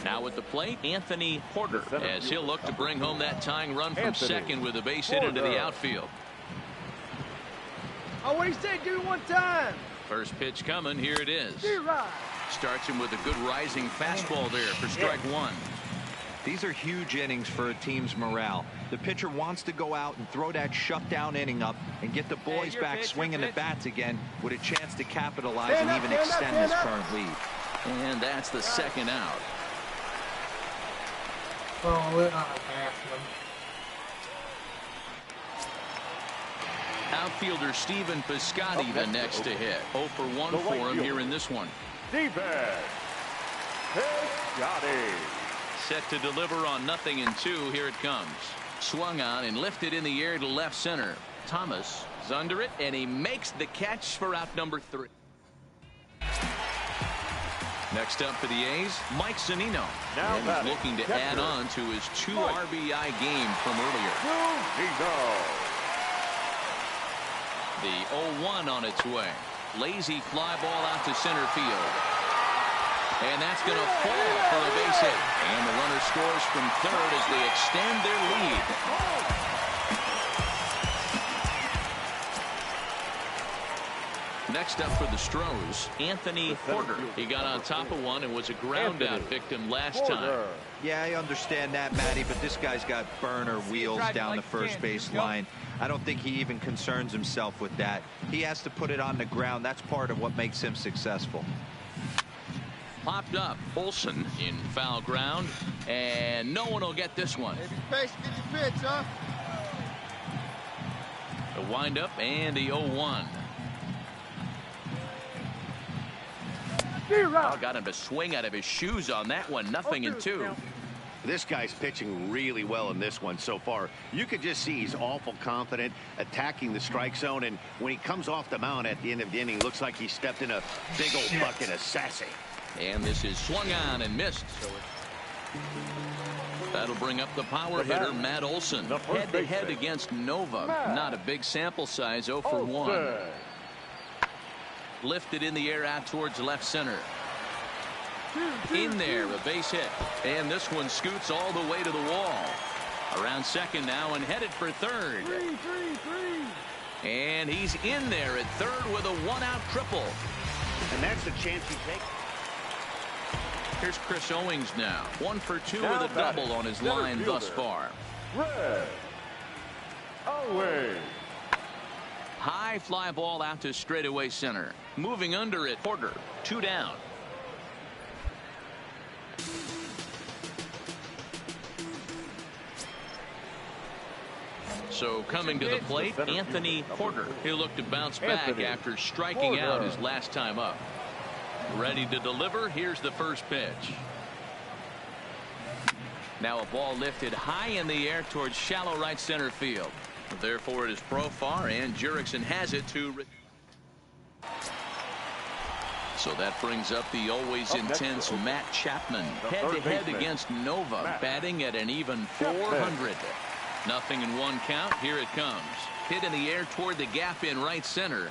Now at the plate, Anthony Porter, as he'll look to bring home that tying run from second with a base hit into the outfield. Oh, what he said, do it one time. First pitch coming. Here it is. Starts him with a good rising fastball there for strike 1. These are huge innings for a team's morale. The pitcher wants to go out and throw that shutdown inning up and get the boys back swinging the bats again with a chance to capitalize and even extend this current lead. And that's the second out. Outfielder Stephen Piscotty the next to hit. 0 for 1 for him here in this one. Set to deliver on 0-2. Here it comes. Swung on and lifted in the air to left center. Thomas is under it, and he makes the catch for out number 3. Next up for the A's, Mike Zunino. And he's looking to add on to his 2 RBI game from earlier. The 0-1 on its way. Lazy fly ball out to center field. And that's going to fall for a base hit. And the runner scores from third as they extend their lead. Next up for the Stros, Anthony Porter. He got on top of one and was a ground out victim last time. Yeah, I understand that, Matty, but this guy's got burner wheels down the first base line. I don't think he even concerns himself with that. He has to put it on the ground. That's part of what makes him successful. Popped up. Olsen in foul ground, and no one will get this one. The windup and the 0-1. Got him to swing out of his shoes on that one. 0-2. This guy's pitching really well in this one so far. You could just see he's awful confident attacking the strike zone, and when he comes off the mound at the end of the inning, looks like he stepped in a big old bucket of sassy. And this is swung on and missed. That'll bring up the power hitter, Matt Olson. Head-to-head against Nova. Not a big sample size, 0 for 1. Lifted in the air out towards left center. In there, a base hit. And this one scoots all the way to the wall. Around second now and headed for third. And he's in there at third with a 1-out triple. And that's the chance you take. Here's Chris Owings now. 1 for 2 with a double on his line thus far. Owings. High fly ball out to straightaway center. Moving under it, Porter. 2 down. So coming to the plate, Anthony Porter. He'll look to bounce back after striking out his last time up. Ready to deliver. Here's the first pitch. Now a ball lifted high in the air towards shallow right center field. Therefore, it is Profar, and Jurickson has it to. So that brings up the always intense Matt Chapman. Head-to-head against Nova, batting at an even 400. 0-1 count. Here it comes. Hit in the air toward the gap in right center.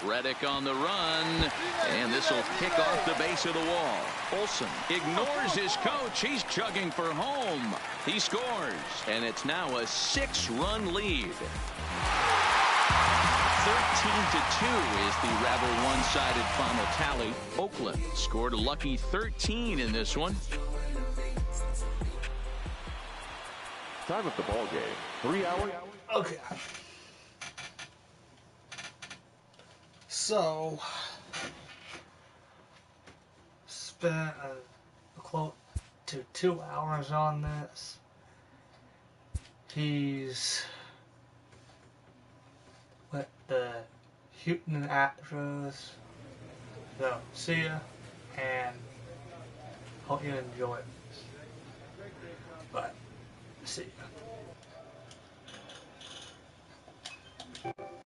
Reddick on the run, and this will kick off the base of the wall. Olsen ignores his coach. He's chugging for home. He scores, and it's now a 6-run lead. 13-2 is the rather one-sided final tally. Oakland scored a lucky 13 in this one. Time of the ball game, 3 hours. Okay. So, spent close to 2 hours on this. He's with the Houston Astros. So, see ya, and hope you enjoy it. But, see ya.